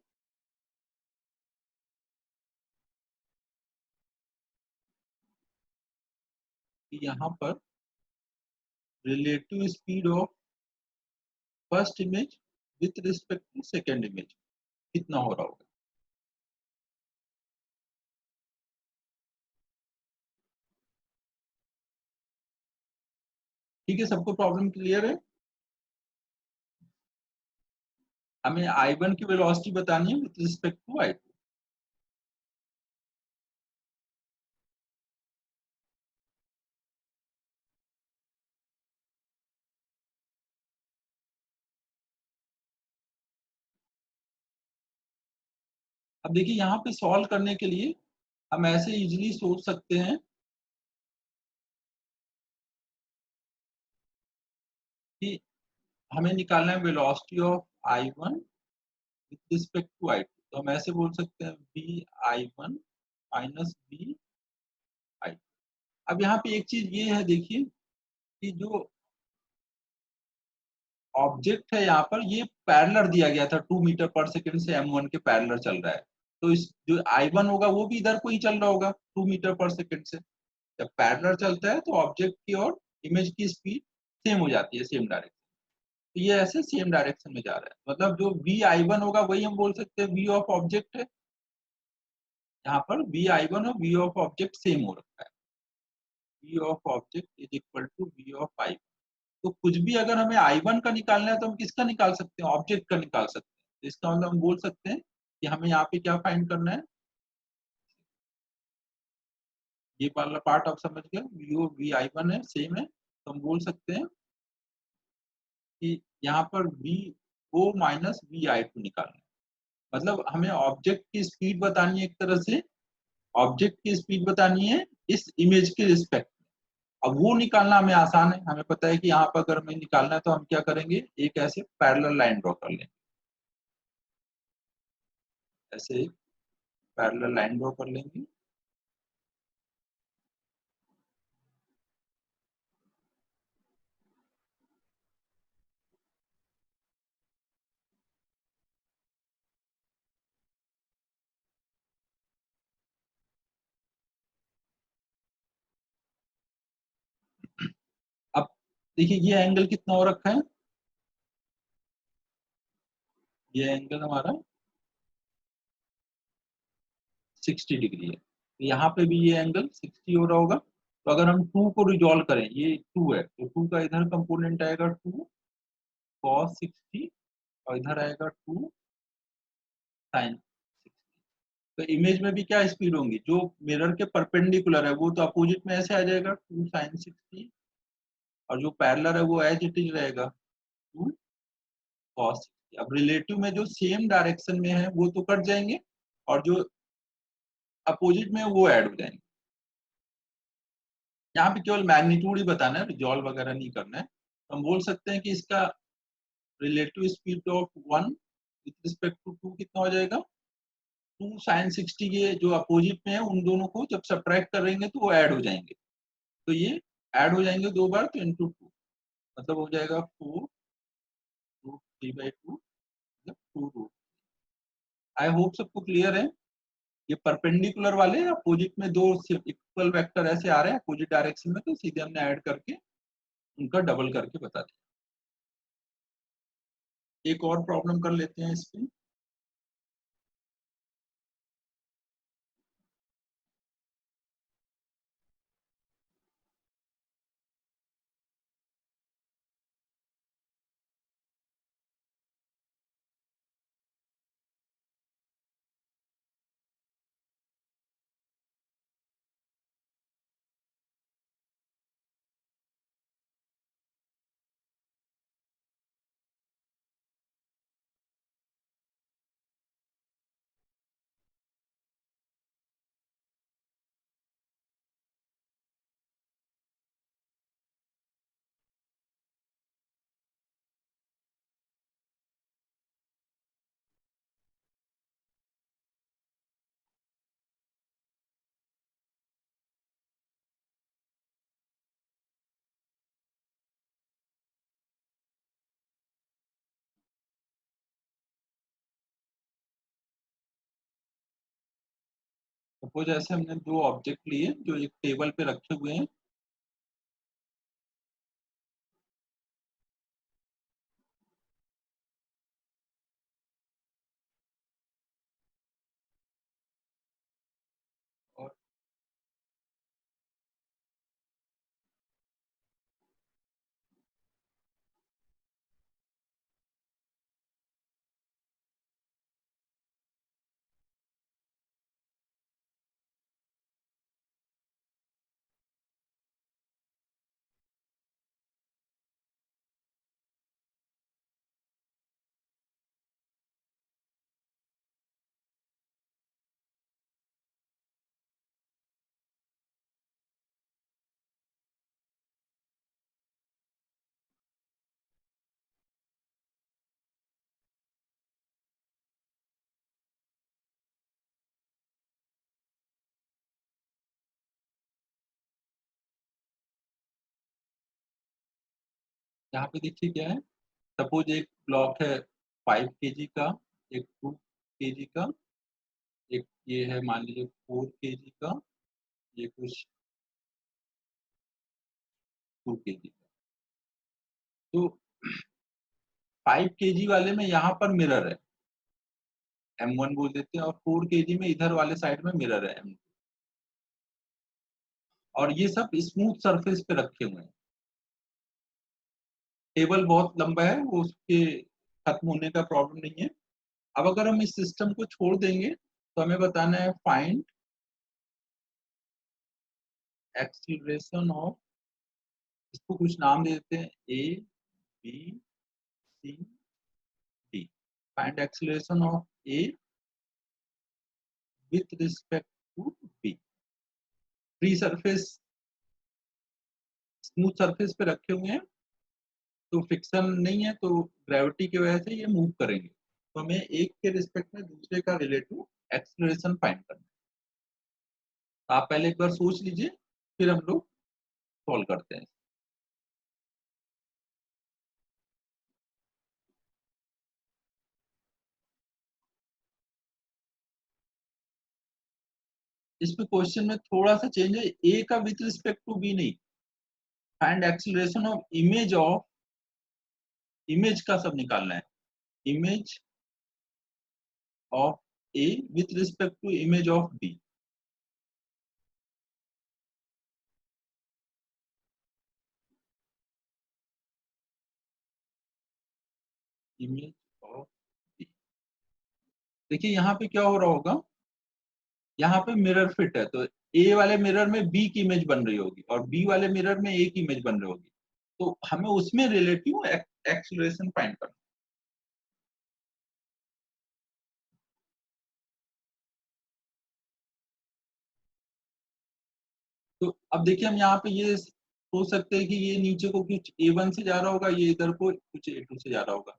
कि यहाँ पर relative speed of first image with respect to second image कितना हो रहा होगा। ठीक है, सबको प्रॉब्लम क्लियर है। हमें I1 की वेलोसिटी बतानी है विथ रिस्पेक्ट टू I2। अब देखिए यहाँ पे सॉल्व करने के लिए हम ऐसे इजीली सोच सकते हैं कि हमें निकालना है velocity of I1 with respect to I2। तो हम ऐसे बोल सकते हैं VI1 माइनस VI। अब यहाँ पे एक चीज ये है, देखिए कि जो ऑब्जेक्ट है यहाँ पर ये पैरेलल दिया गया था, 2 मीटर पर सेकंड से M1 के पैरेलल चल रहा है। तो इस जो I1 होगा वो भी इधर को ही चल रहा होगा 2 मीटर पर सेकंड से। जब पैरेलल चलता है तो ऑब्जेक्ट की और इमेज की स्पीड सेम हो जाती है, सेम डायरेक्शन। तो ये ऐसे सेम डायरेक्शन में जा रहा है, मतलब जो VI1 होगा वही हम बोल सकते हैं V ऑफ ऑब्जेक्ट है। यहाँ पर VI1 और V ऑफ ऑब्जेक्ट सेम हो रखा है। V of object is equal to V of I। तो कुछ भी अगर हमें I1 का निकालना है तो हम किसका निकाल सकते हैं, ऑब्जेक्ट का निकाल सकते हैं। तो इसका मतलब हम बोल सकते हैं कि हमें यहाँ पे क्या फाइंड करना है। ये वाला पार्ट आप समझ गए, वी VI1 है, सेम है, तो हम बोल सकते हैं कि यहाँ पर VO माइनस VI2 निकालना है। मतलब हमें ऑब्जेक्ट की स्पीड बतानी है, एक तरह से ऑब्जेक्ट की स्पीड बतानी है इस इमेज के रिस्पेक्ट। अब वो निकालना हमें आसान है, हमें पता है कि यहाँ पर अगर हमें निकालना है तो हम क्या करेंगे, एक ऐसे पैरेलल लाइन ड्रॉ कर लेंगे। ऐसे पैरेलल लाइन ड्रॉ कर लेंगे। अब देखिए ये एंगल कितना हो रखा है, ये एंगल हमारा 60 डिग्री है। तो यहाँ पे भी ये एंगल 60 हो रहा होगा। तो अगर हम 2 को रिजॉल्व करें, ये 2 है तो 2 का इधर कंपोनेंट आएगा 2 cos 60, और इधर आएगा 2 sin 60। तो इमेज में भी क्या स्पीड होंगी, जो मिरर के परपेंडिकुलर है वो तो अपोजिट में ऐसे आ जाएगा 2 sin 60, और जो पैरेलल है वो एज इट इज रहेगा 2 cos 60। अब रिलेटिव में जो सेम डायरेक्शन में है वो तो कट जाएंगे, और जो अपोजिट में है वो ऐड हो जाएंगे। यहाँ पे केवल मैग्नीट्यूड ही बताना है, रिजॉल्व वगैरह नहीं करना है। तो हम बोल सकते हैं कि इसका relative speed of 1 with respect to 2 कितना हो जाएगा, 2 sin 60 के जो अपोजिट में है उन दोनों को जब सब्ट्रैक्ट करेंगे तो वो ऐड हो जाएंगे। तो ये ऐड हो जाएंगे 2 बार, तो इंटू 2 मतलब हो जाएगा 4√3/2 मतलब 2 रूट। आई होप सबको क्लियर है। ये परपेंडिकुलर वाले अपोजिट में दो इक्वल वेक्टर ऐसे आ रहे हैं अपोजिट डायरेक्शन में, तो सीधे हमने ऐड करके उनका डबल करके बता दिया। एक और प्रॉब्लम कर लेते हैं इस पे। सपोज ऐसे हमने दो ऑब्जेक्ट लिए जो एक टेबल पे रखे हुए हैं, और यहाँ पे देखिए क्या है। सपोज एक ब्लॉक है 5 kg का, एक 2 kg का, एक ये है मान लीजिए 4 kg का, ये कुछ 2 kg का। तो 5 kg वाले में यहाँ पर मिरर है, M1 बोल देते हैं, और 4 kg में इधर वाले साइड में मिरर है M2, और ये सब स्मूथ सरफेस पे रखे हुए हैं। टेबल बहुत लंबा है, वो उसके खत्म होने का प्रॉब्लम नहीं है। अब अगर हम इस सिस्टम को छोड़ देंगे तो हमें बताना है फाइंड एक्सीलरेशन ऑफ, इसको कुछ नाम दे देते हैं A B C D। Find acceleration of A with respect to B। Free surface smooth surface पे रखे हुए हैं, तो फ्रिक्शन नहीं है, तो ग्रेविटी की वजह से ये मूव करेंगे। तो हमें एक के रिस्पेक्ट में दूसरे का रिलेटिव एक्सीलरेशन फाइंड करना है। तो आप पहले एक बार सोच लीजिए, फिर हम लोग सॉल्व करते हैं। इसमें क्वेश्चन में थोड़ा सा चेंज है, ए का विथ रिस्पेक्ट टू बी नहीं, find acceleration of image of, image का सब निकालना है, image of A with respect to image of B. Image of B. देखिए यहाँ पे क्या हो रहा होगा, यहाँ पे मिरर फिट है, तो ए वाले मिरर में बी की इमेज बन रही होगी और बी वाले मिरर में ए की इमेज बन रही होगी, तो हमें उसमें रिलेटिव एक्सीलरेशन फाइंड करना। तो अब देखिए हम यहाँ पे ये सोच सकते हैं कि ये नीचे को कुछ A1 से जा रहा होगा, ये इधर को कुछ A2 से जा रहा होगा।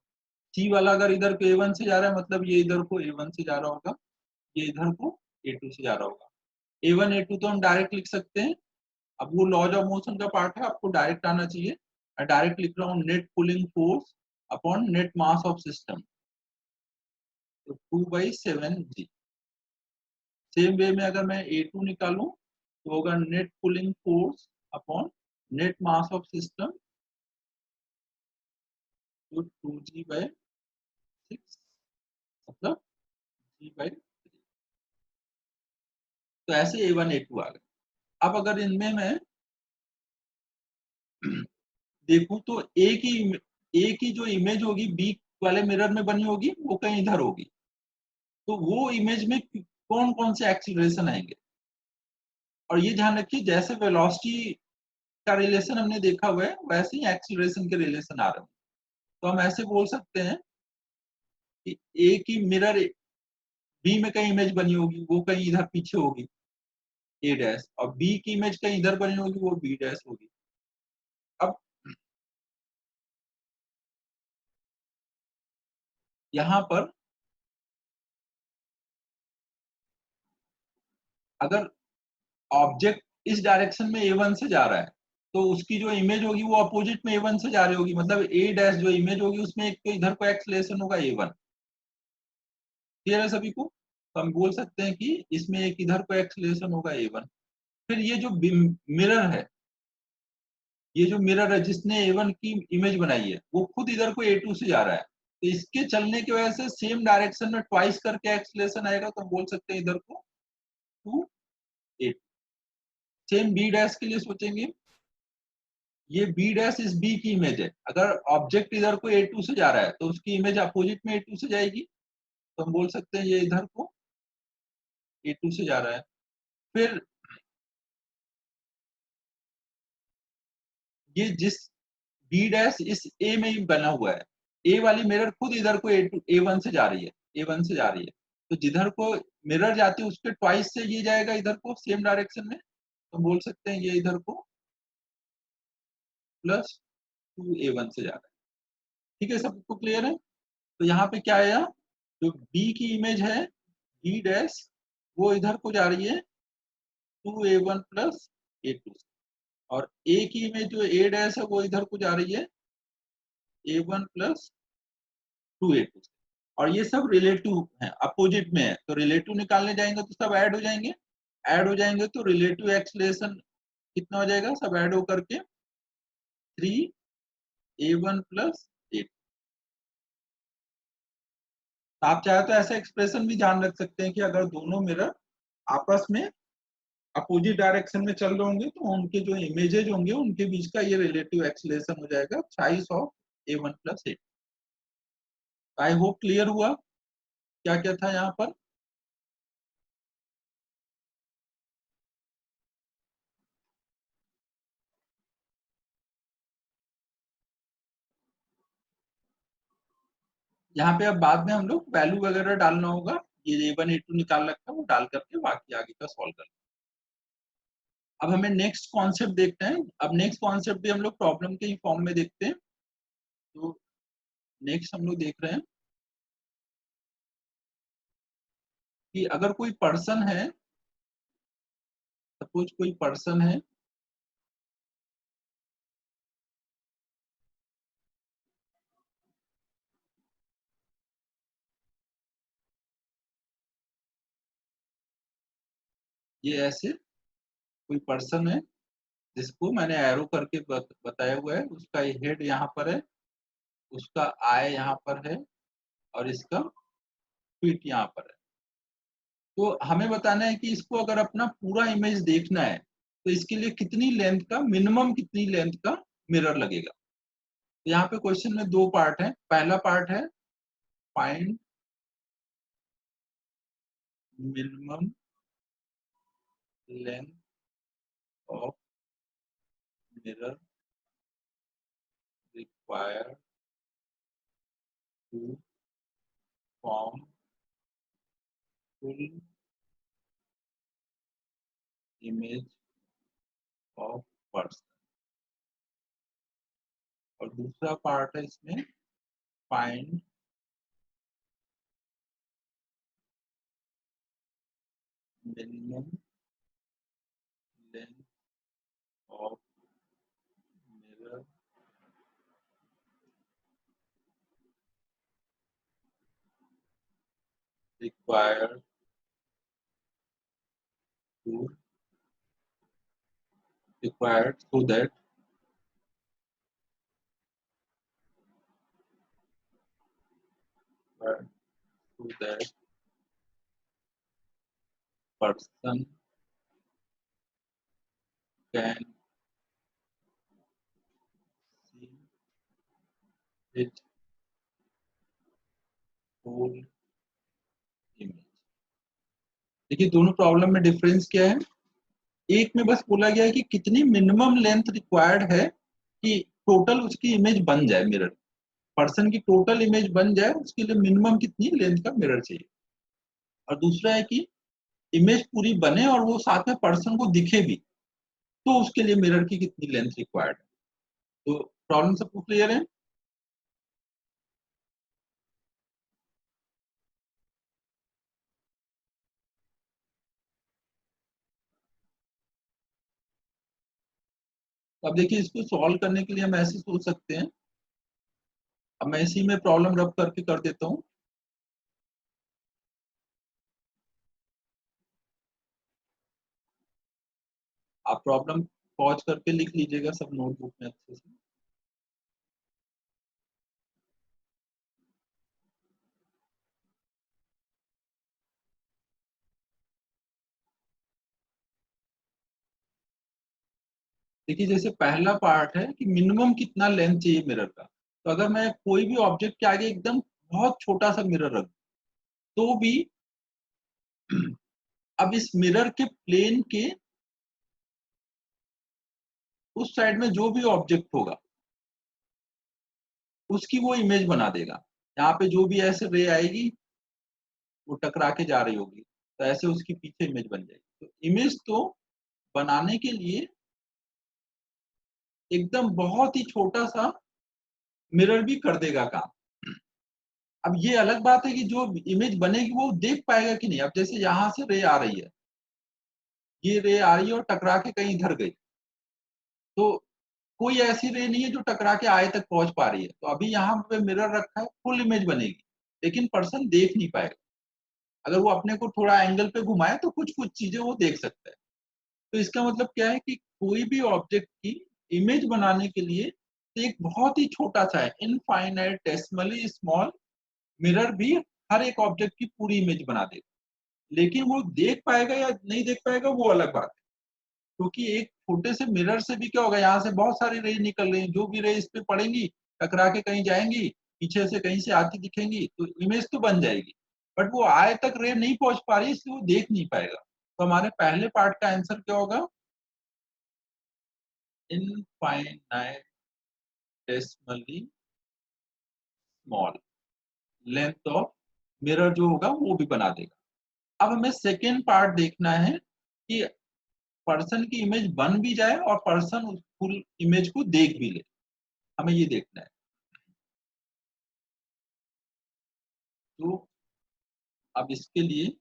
सी वाला अगर इधर को A1 से जा रहा है मतलब ये इधर को A1 से जा रहा होगा, ये इधर को A2 से जा रहा होगा। A1 A2 तो हम डायरेक्ट लिख सकते हैं। अब वो लॉज ऑफ मोशन का पार्ट है, आपको डायरेक्ट आना चाहिए। मैं डायरेक्ट लिख रहा हूँ net pulling force upon net mass of system, तो 2/7g। सेम वे में अगर मैं A2 निकालूं तो होगा net pulling force upon net mass of system, तो 2g/6 मतलब g/3। तो ऐसे A1 A2 आ गए। अब अगर इनमें मैं देखूं तो ए की जो इमेज होगी बी वाले मिरर में बनी होगी वो कहीं इधर होगी, तो वो इमेज में कौन कौन से एक्सीलरेशन आएंगे। और ये ध्यान रखिए जैसे वेलोसिटी का रिलेशन हमने देखा हुआ है वैसे ही एक्सीलरेशन के रिलेशन आ रहे हैं। तो हम ऐसे बोल सकते हैं कि ए की मिरर बी में कहीं इमेज बनी होगी वो कहीं इधर पीछे होगी ए डैश, और बी की इमेज कहीं इधर बनी होगी वो बी डैश होगी। अब यहाँ पर अगर ऑब्जेक्ट इस डायरेक्शन में A1 से जा रहा है तो उसकी जो इमेज होगी वो अपोजिट में A1 से जा रही होगी, मतलब A डैश जो इमेज होगी उसमें एक तो इधर को एक्सलेशन होगा A1। क्लियर है सभी को? तो हम बोल सकते हैं कि इसमें एक इधर को एक्सलेशन होगा A1। फिर ये जो मिरर है, ये जो मिरर है जिसने A1 की इमेज बनाई है वो खुद इधर को A2 से जा रहा है, तो इसके चलने की वजह से सेम डायरेक्शन में ट्वाइस करके एक्सलेशन आएगा, तो हम बोल सकते हैं इधर को 2 A2। सेम बी डैश के लिए सोचेंगे, ये बी डैश इस बी की इमेज है, अगर ऑब्जेक्ट इधर को A2 से जा रहा है तो उसकी इमेज अपोजिट में A2 से जाएगी, तो हम बोल सकते हैं ये इधर को A2 से जा रहा है। फिर ये जिस बी डैश इस ए में ही बना हुआ है, ए वाली मिरर खुद इधर को A2 A1 से जा रही है, A1 से जा रही है, तो जिधर को मिरर जाती है उसके ट्वाइस से ये जाएगा इधर को सेम डायरेक्शन में, तो बोल सकते हैं ये इधर को +2A1 से जा रहा है। ठीक है, सबको क्लियर है? तो यहाँ पे क्या आया, जो बी की इमेज है बी डैश वो इधर को जा रही है 2A1 + A2, और ए की इमेज जो ए डैश है वो इधर को जा रही है A1 + 2A2। और ये सब रिलेटिव है, अपोजिट में है, तो रिलेटिव निकालने जाएंगे तो सब ऐड हो जाएंगे। ऐड हो जाएंगे तो रिलेटिव एक्सलेशन कितना हो जाएगा, सब ऐड होकर के 3A1 + 8। आप चाहे तो ऐसा एक्सप्रेशन भी ध्यान रख सकते हैं कि अगर दोनों मिरर आपस में अपोजिट डायरेक्शन में चल रहे होंगे तो उनके जो इमेजेस होंगे उनके बीच का ये रिलेटिव एक्सीलरेशन हो जाएगा size of A1 + 8। I hope clear हुआ क्या क्या था यहाँ पर। यहाँ पे अब बाद में हम लोग वैल्यू वगैरह डालना होगा, ये A1 A2 निकाल रखा है वो डाल करके बाकी आगे का सॉल्व कर। अब हमें नेक्स्ट कॉन्सेप्ट देखते हैं। अब नेक्स्ट कॉन्सेप्ट भी हम लोग प्रॉब्लम के ही फॉर्म में देखते हैं। तो नेक्स्ट हम लोग देख रहे हैं कि अगर कोई पर्सन है, सपोज कोई पर्सन है, ये ऐसे कोई पर्सन है जिसको मैंने एरो करके बताया हुआ है, उसका हेड यहाँ पर है, उसका आई यहाँ पर है और इसका फीट यहाँ पर है। तो हमें बताना है कि इसको अगर अपना पूरा इमेज देखना है तो इसके लिए कितनी लेंथ का, मिनिमम कितनी लेंथ का मिरर लगेगा। तो यहाँ पे क्वेश्चन में दो पार्ट है। पहला पार्ट है find minimum length of mirror required to form full image of person. और दूसरा पार्ट है इसमें find minimum length of mirror required to required so that person can see it whole image। देखिए दोनों problem में difference क्या है। एक में बस बोला गया है कि कितनी मिनिमम लेंथ रिक्वायर्ड है कि टोटल उसकी इमेज बन जाए, मिरर पर्सन की टोटल इमेज बन जाए, उसके लिए मिनिमम कितनी लेंथ का मिरर चाहिए। और दूसरा है कि इमेज पूरी बने और वो साथ में पर्सन को दिखे भी, तो उसके लिए मिरर की कितनी लेंथ रिक्वायर्ड है। तो प्रॉब्लम सबको क्लियर है। अब देखिए इसको सॉल्व करने के लिए हम ऐसे सोच सकते हैं। अब मैं इसी में प्रॉब्लम रब करके कर देता हूँ। आप प्रॉब्लम पॉज करके लिख लीजिएगा सब नोटबुक में अच्छे से। देखिए जैसे पहला पार्ट है कि मिनिमम कितना लेंथ चाहिए मिरर का। तो अगर मैं कोई भी ऑब्जेक्ट के आगे एकदम बहुत छोटा सा मिरर रख तो भी अब इस मिरर के प्लेन के उस साइड में जो भी ऑब्जेक्ट होगा उसकी वो इमेज बना देगा। यहाँ पे जो भी ऐसे रे आएगी वो टकरा के जा रही होगी, तो ऐसे उसकी पीछे इमेज बन जाएगी। तो इमेज तो बनाने के लिए एकदम बहुत ही छोटा सा मिरर भी कर देगा काम। अब ये अलग बात है कि जो इमेज बनेगी वो देख पाएगा कि नहीं। अब जैसे यहाँ से रे आ रही है, ये रे आ रही है और टकरा के कहीं इधर गई, तो कोई ऐसी रे नहीं है जो टकरा के आए तक पहुंच पा रही है। तो अभी यहाँ पे मिरर रखा है, फुल इमेज बनेगी, लेकिन पर्सन देख नहीं पाएगा। अगर वो अपने को थोड़ा एंगल पे घुमाए तो कुछ कुछ चीजें वो देख सकता है। तो इसका मतलब क्या है कि कोई भी ऑब्जेक्ट की इमेज बनाने के लिए तो एक बहुत ही छोटा सा है, इनफाइनाइटेसिमली स्मॉल मिरर भी हर एक ऑब्जेक्ट की पूरी इमेज बना देगा। लेकिन वो देख पाएगा या नहीं देख पाएगा वो अलग बात है। क्योंकि एक छोटे से मिरर से भी क्या होगा, यहाँ से बहुत सारी रे निकल रही हैं, जो भी रे इस पे पड़ेंगी टकरा के कहीं जाएंगी, पीछे से कहीं से आती दिखेंगी, तो इमेज तो बन जाएगी। बट वो आए तक रे नहीं पहुंच पा रही, इसलिए वो देख नहीं पाएगा। तो हमारे पहले पार्ट का आंसर क्या होगा, इनफाइनाइटेसिमली स्मॉल लेंथ ऑफ मिरर जो होगा वो भी बना देगा। अब हमें सेकेंड पार्ट देखना है कि पर्सन की इमेज बन भी जाए और पर्सन उस फुल इमेज को देख भी ले, हमें ये देखना है। तो अब इसके लिए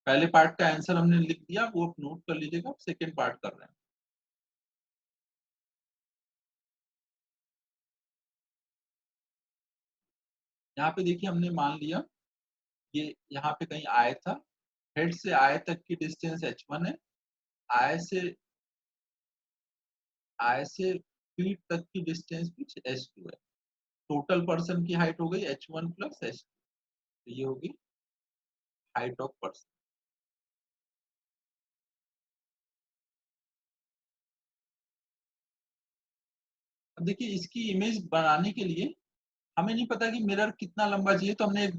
पहले पार्ट का आंसर हमने लिख दिया, वो आप नोट कर लीजिएगा। सेकेंड पार्ट कर रहे हैं। यहाँ पे देखिए हमने मान लिया ये यहाँ पे कहीं आय था, हेड से आय तक की डिस्टेंस h1 है, आय से फीट तक की डिस्टेंस कुछ h2 है। टोटल पर्सन की हाइट हो गई h1 प्लस h2, तो ये होगी हाइट ऑफ पर्सन। अब देखिए इसकी इमेज बनाने के लिए हमें नहीं पता कि मिरर कितना लंबा चाहिए, तो हमने एक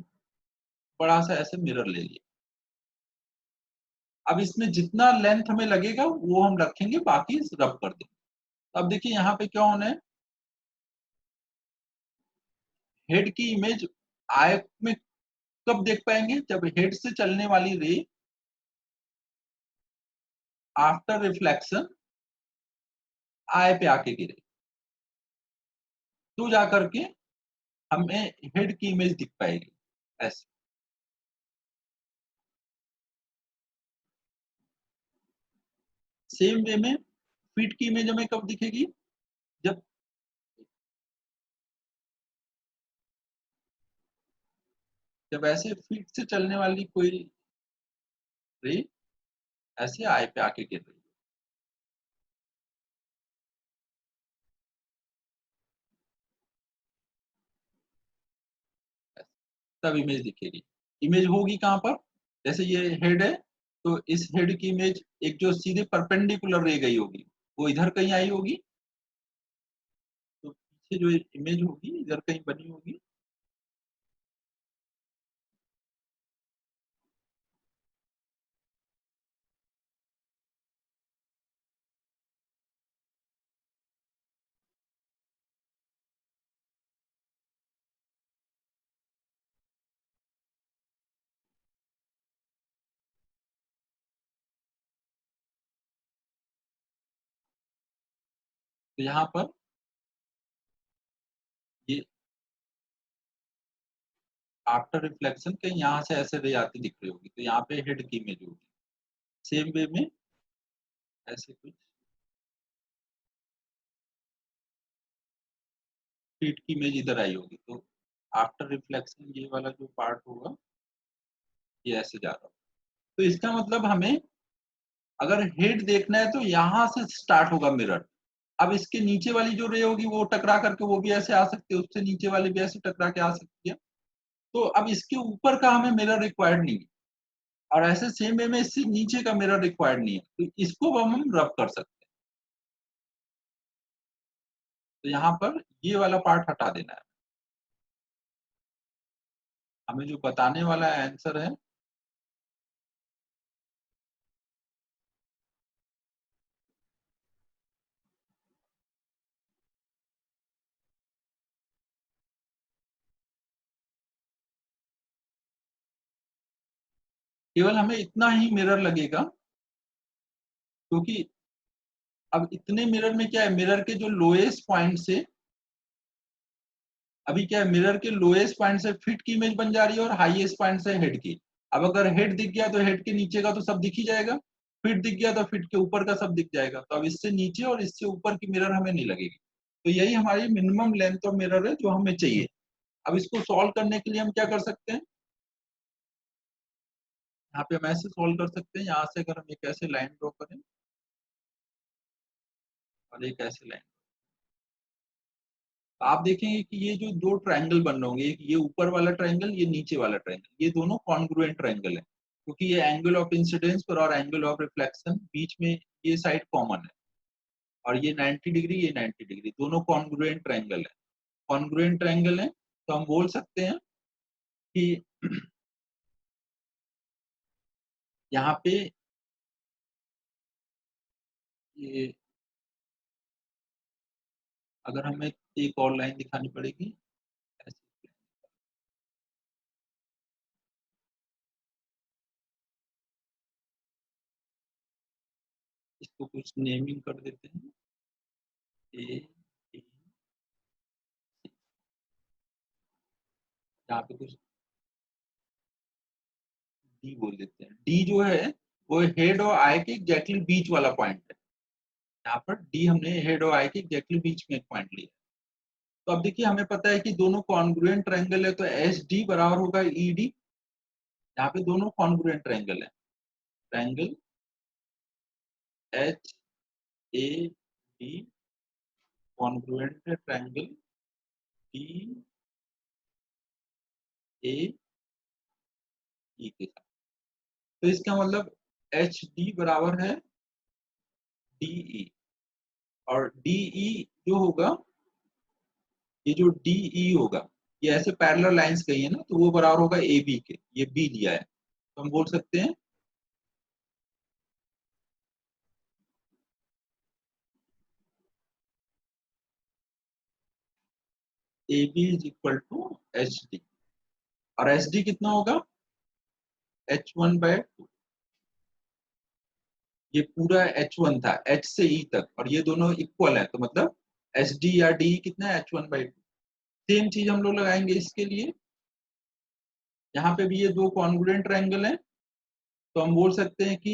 बड़ा सा ऐसे मिरर ले लिया। अब इसमें जितना लेंथ हमें लगेगा वो हम रखेंगे, बाकी रब कर देंगे। तो अब देखिए यहाँ पे क्या होना है, हेड की इमेज आई में कब देख पाएंगे, जब हेड से चलने वाली रे आफ्टर रिफ्लेक्शन आई पे आके गिरे, तो जाकर के हमें हेड की इमेज दिख पाएगी ऐसे। सेम वे में फीट की इमेज हमें कब दिखेगी, जब जब ऐसे फीट से चलने वाली कोई रे ऐसे आई पे आके गिर रही है, तब इमेज दिखेगी। इमेज होगी कहाँ पर, जैसे ये हेड है, तो इस हेड की इमेज एक जो सीधे परपेंडिकुलर रे गई होगी वो इधर कहीं आई होगी, तो पीछे जो इमेज होगी इधर कहीं बनी होगी। तो यहाँ पर ये आफ्टर रिफ्लेक्शन कहीं यहाँ से ऐसे रे आती दिख रही होगी, तो यहाँ पे हेड की इमेज होगी। सेम वे में ऐसे कुछ फीट की इमेज इधर आई होगी, तो आफ्टर रिफ्लेक्शन ये वाला जो पार्ट होगा ये ऐसे जा रहा होगा। तो इसका मतलब हमें अगर हेड देखना है तो यहाँ से स्टार्ट होगा मिरर। अब इसके नीचे वाली जो रे होगी वो टकरा करके वो भी ऐसे आ सकती है, उससे नीचे वाली भी ऐसे टकरा के आ सकती है। तो अब इसके ऊपर का हमें मिरर रिक्वायर्ड नहीं है, और ऐसे सेम वे में इससे नीचे का मिरर रिक्वायर्ड नहीं है, तो इसको हम रब कर सकते हैं। तो यहाँ पर ये वाला पार्ट हटा देना है, हमें जो बताने वाला आंसर है। केवल हमें इतना ही मिरर लगेगा, क्योंकि अब इतने मिरर में क्या है, मिरर के जो लोएस्ट पॉइंट से, अभी क्या है, मिरर के लोएस्ट पॉइंट से फिट की इमेज बन जा रही है और हाईएस्ट पॉइंट से हेड की। अब अगर हेड दिख गया तो हेड के नीचे का तो सब दिख ही जाएगा, फिट दिख गया तो फिट के ऊपर का सब दिख जाएगा। तो अब इससे नीचे और इससे ऊपर की मिरर हमें नहीं लगेगी। तो यही हमारी मिनिमम लेंथ ऑफ मिरर है जो हमें चाहिए। अब इसको सॉल्व करने के लिए हम क्या कर सकते हैं, यहाँ पे हम ऐसे सॉल्व कर सकते हैं, यहाँ से अगर हम एक ऐसे लाइन ड्रॉ करें और एक ऐसे लाइन, तो आप देखेंगे कि ये जो दो ट्रायंगल बन रहे होंगे, एक ये ऊपर वाला ट्रायंगल, ये नीचे वाला ट्रायंगल, ये दोनों कॉन्ग्रुएंट ट्रायंगल है, क्योंकि ये एंगल ऑफ इंसिडेंस पर और एंगल ऑफ रिफ्लेक्शन बीच में ये साइड कॉमन है, और ये 90 डिग्री, ये 90 डिग्री, दोनों कॉन्ग्रुएंट ट्रायंगल है। कॉन्ग्रुएंट ट्रायंगल है तो हम बोल सकते हैं कि यहाँ पे ये, अगर हमें एक और लाइन दिखानी पड़ेगी ऐसे, इसको कुछ नेमिंग कर देते हैं, ए बी, यहाँ पे कुछ डी बोल देते हैं। डी जो है वो हेड और आई के एग्जैक्टली बीच वाला पॉइंट है। यहाँ पर डी हमने हेड और आई के एग्जैक्टली बीच में एक पॉइंट लिया। तो अब देखिए हमें पता है कि दोनों कॉन्ग्रुएंट ट्रायंगल है, तो एच डी बराबर होगा ई डी। यहाँ पे दोनों कॉन्ग्रुएंट ट्रायंगल है, triangle H A D congruent है ट्रायंगल डी ए ई के साथ। तो इसका मतलब एच डी बराबर है डी ई, और डी ई जो होगा, ये जो डी ई होगा, ये ऐसे पैरेलल लाइंस कही है ना, तो वो बराबर होगा ए बी के, ये बी दिया है, तो हम बोल सकते हैं A B is equal to H D, और एच डी कितना होगा, h1/2। ये पूरा h1 था, h से e तक, और ये दोनों इक्वल है, तो मतलब एच डी या डी कितना है, h1/2। सेम चीज हम लोग लगाएंगे इसके लिए। यहाँ पे भी ये दो कॉन्ग्रुएंट ट्रायंगल हैं, तो हम बोल सकते हैं कि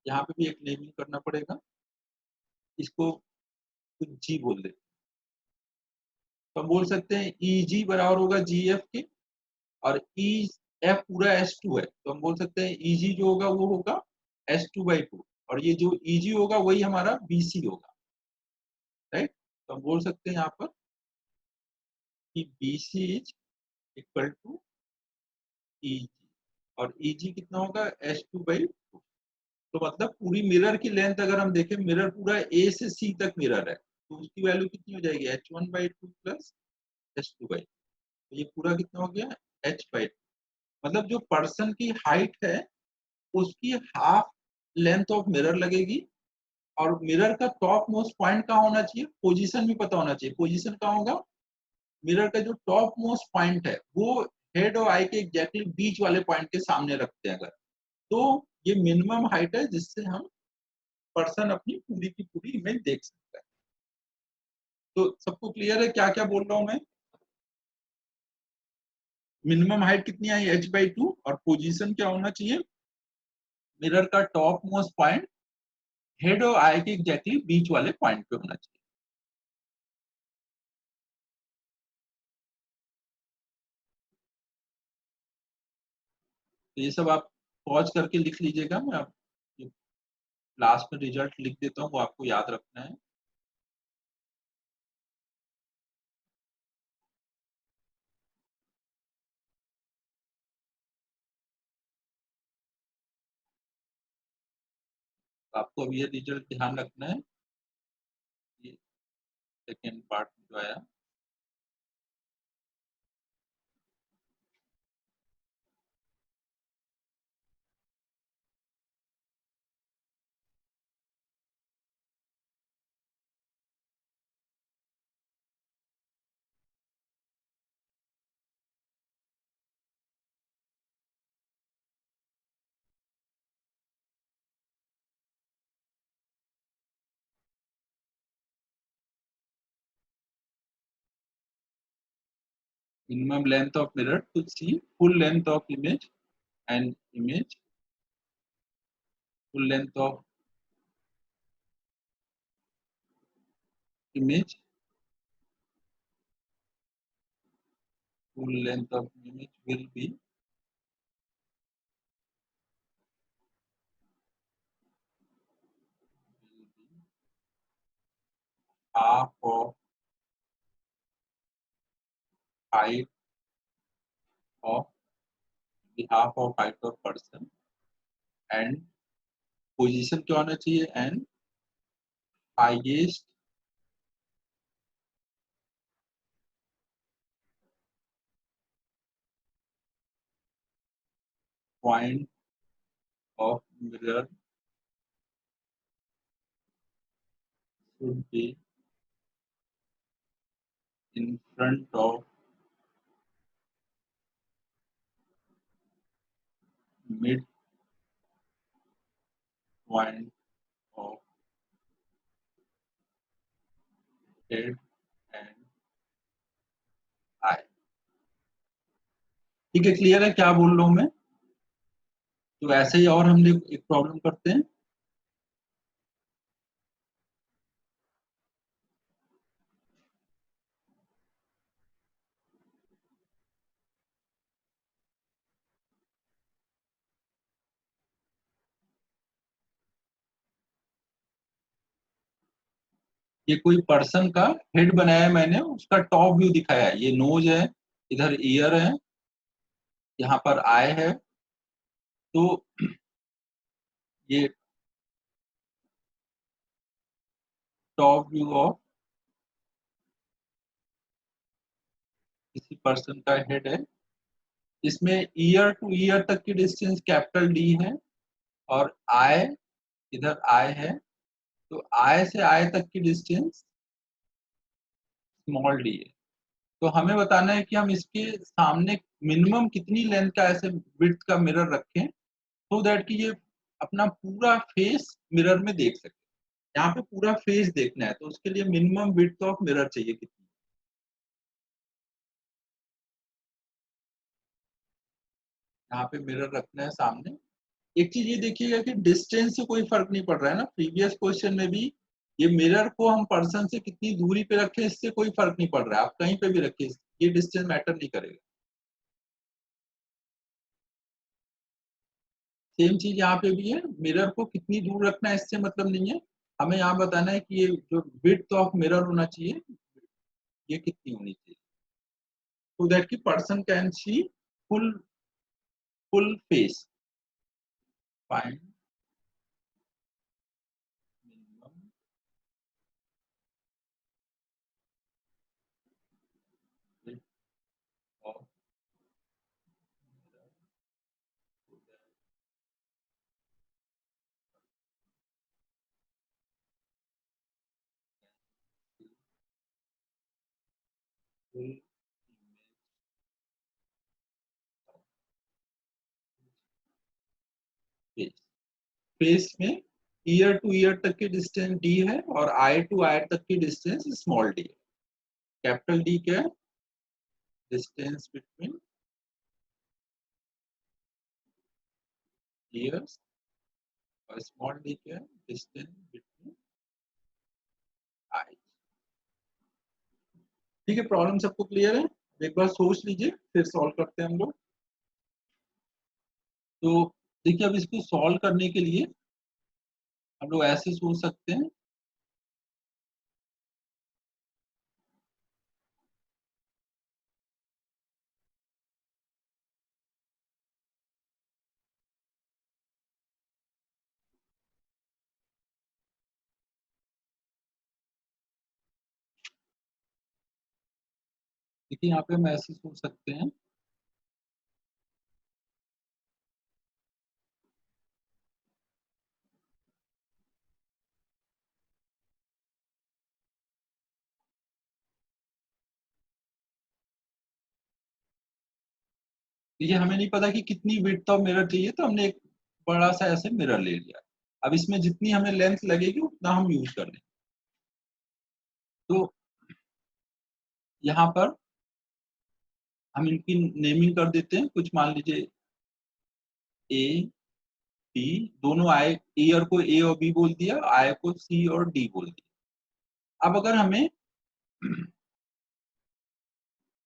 यहाँ पे भी एक नेमिंग करना पड़ेगा, इसको कुछ जी बोल दे। तो हम बोल सकते हैं ई जी बराबर होगा जी एफ के, और ई एफ पूरा S2 है, तो हम बोल सकते हैं ई जी जो होगा वो होगा S2/2, और ये जो ई जी होगा वही हमारा BC होगा, राइट। तो हम बोल सकते हैं यहाँ पर कि BC इज इक्वल टू ई जी, और ई जी कितना होगा, S2/2। तो मतलब पूरी मिरर की लेंथ अगर हम देखें, मिरर पूरा A से C तक मिरर है, तो उसकी वैल्यू कितनी हो जाएगी, h1/2 प्लस h2/2। तो ये पूरा कितना हो गया, h/2। मतलब जो पर्सन की हाइट है उसकी हाफ लेंथ ऑफ मिरर लगेगी, और मिरर का टॉप मोस्ट पॉइंट कहाँ होना चाहिए, पोजीशन भी पता होना चाहिए। पोजीशन कहाँ होगा, मिरर का जो टॉप मोस्ट पॉइंट है वो हेड और आई के एग्जैक्टली बीच वाले पॉइंट के सामने रखते हैं अगर, तो ये मिनिमम हाइट है जिससे हम पर्सन अपनी पूरी की पूरी इमेज देख सकता है। तो सबको क्लियर है क्या क्या बोल रहा हूं मैं। मिनिमम हाइट कितनी आई, h/2, और पोजीशन क्या होना चाहिए, मिरर का टॉप मोस्ट पॉइंट हेड और आई के एग्जैक्टली बीच वाले पॉइंट पे होना चाहिए। तो ये सब आप पॉज करके लिख लीजिएगा, मैं आप लास्ट में रिजल्ट लिख देता हूँ, वो आपको याद रखना है। तो आपको अब ये रिजल्ट ध्यान रखना है, ये सेकेंड पार्ट में जो आया। minimum length of mirror to see full length of image, and image full length of image full length of image will be half of height of the half of height of person, and position क्या होना चाहिए, and highest point of mirror should be in front of mid point of head and eye। ठीक है, clear है क्या बोल रहा हूं मैं। तो ऐसे ही और हम लोग एक प्रॉब्लम करते हैं। ये कोई पर्सन का हेड बनाया है मैंने, उसका टॉप व्यू दिखाया है, ये नोज है, इधर ईयर है, यहाँ पर आई है। तो ये टॉप व्यू ऑफ किसी पर्सन का हेड है, इसमें ईयर टू ईयर तक की डिस्टेंस कैपिटल डी है, और आई, इधर आई है, तो आई से आई तक की डिस्टेंस स्मॉल डी है। तो हमें बताना है कि हम इसके सामने मिनिमम कितनी लेंथ का ऐसे विड्थ का मिरर रखें सो दैट कि ये अपना पूरा फेस मिरर में देख सके। यहाँ पे पूरा फेस देखना है तो उसके लिए मिनिमम विड्थ ऑफ मिरर चाहिए कितनी। यहाँ पे मिरर रखना है सामने। एक चीज ये देखिएगा कि डिस्टेंस से कोई फर्क नहीं पड़ रहा है ना, प्रीवियस क्वेश्चन में भी ये मिरर को हम पर्सन से कितनी दूरी पे रखें इससे कोई फर्क नहीं पड़ रहा है, आप कहीं पे भी रखिए, ये डिस्टेंस मैटर नहीं करेगा। सेम चीज यहाँ पे भी है, मिरर को कितनी दूर रखना है इससे मतलब नहीं है, हमें यहाँ बताना है कि ये जो विड्थ ऑफ मिरर होना चाहिए ये कितनी होनी चाहिए सो दैट कि person can see full full face. Find minimum width of mirror so that the full image of face। Face में ईयर टू ईयर तक की डिस्टेंस डी है और आई टू आई तक की डिस्टेंस स्मॉल डी है। कैपिटल डी क्या है, डिस्टेंस बिटवीन ईयर्स, और स्मॉल डी क्या है, डिस्टेंस बिटवीन आई। ठीक है, प्रॉब्लम सबको क्लियर है, एक बार सोच लीजिए फिर सॉल्व करते हैं हम लोग। तो देखिए अब इसको सॉल्व करने के लिए हम लोग ऐसे सोच सकते हैं, देखिए यहाँ पे हम ऐसे सोच सकते हैं, देखिए हमें नहीं पता कि कितनी विड्थ ऑफ मिरर चाहिए तो हमने एक बड़ा सा ऐसे मिरर ले लिया। अब इसमें जितनी हमें लेंथ लगेगी उतना हम यूज कर लेंगे। तो यहाँ पर हम इनकी नेमिंग कर देते हैं, कुछ मान लीजिए ए बी, दोनों आई, ईयर को ए और बी बोल दिया, आई को सी और डी बोल दिया। अब अगर हमें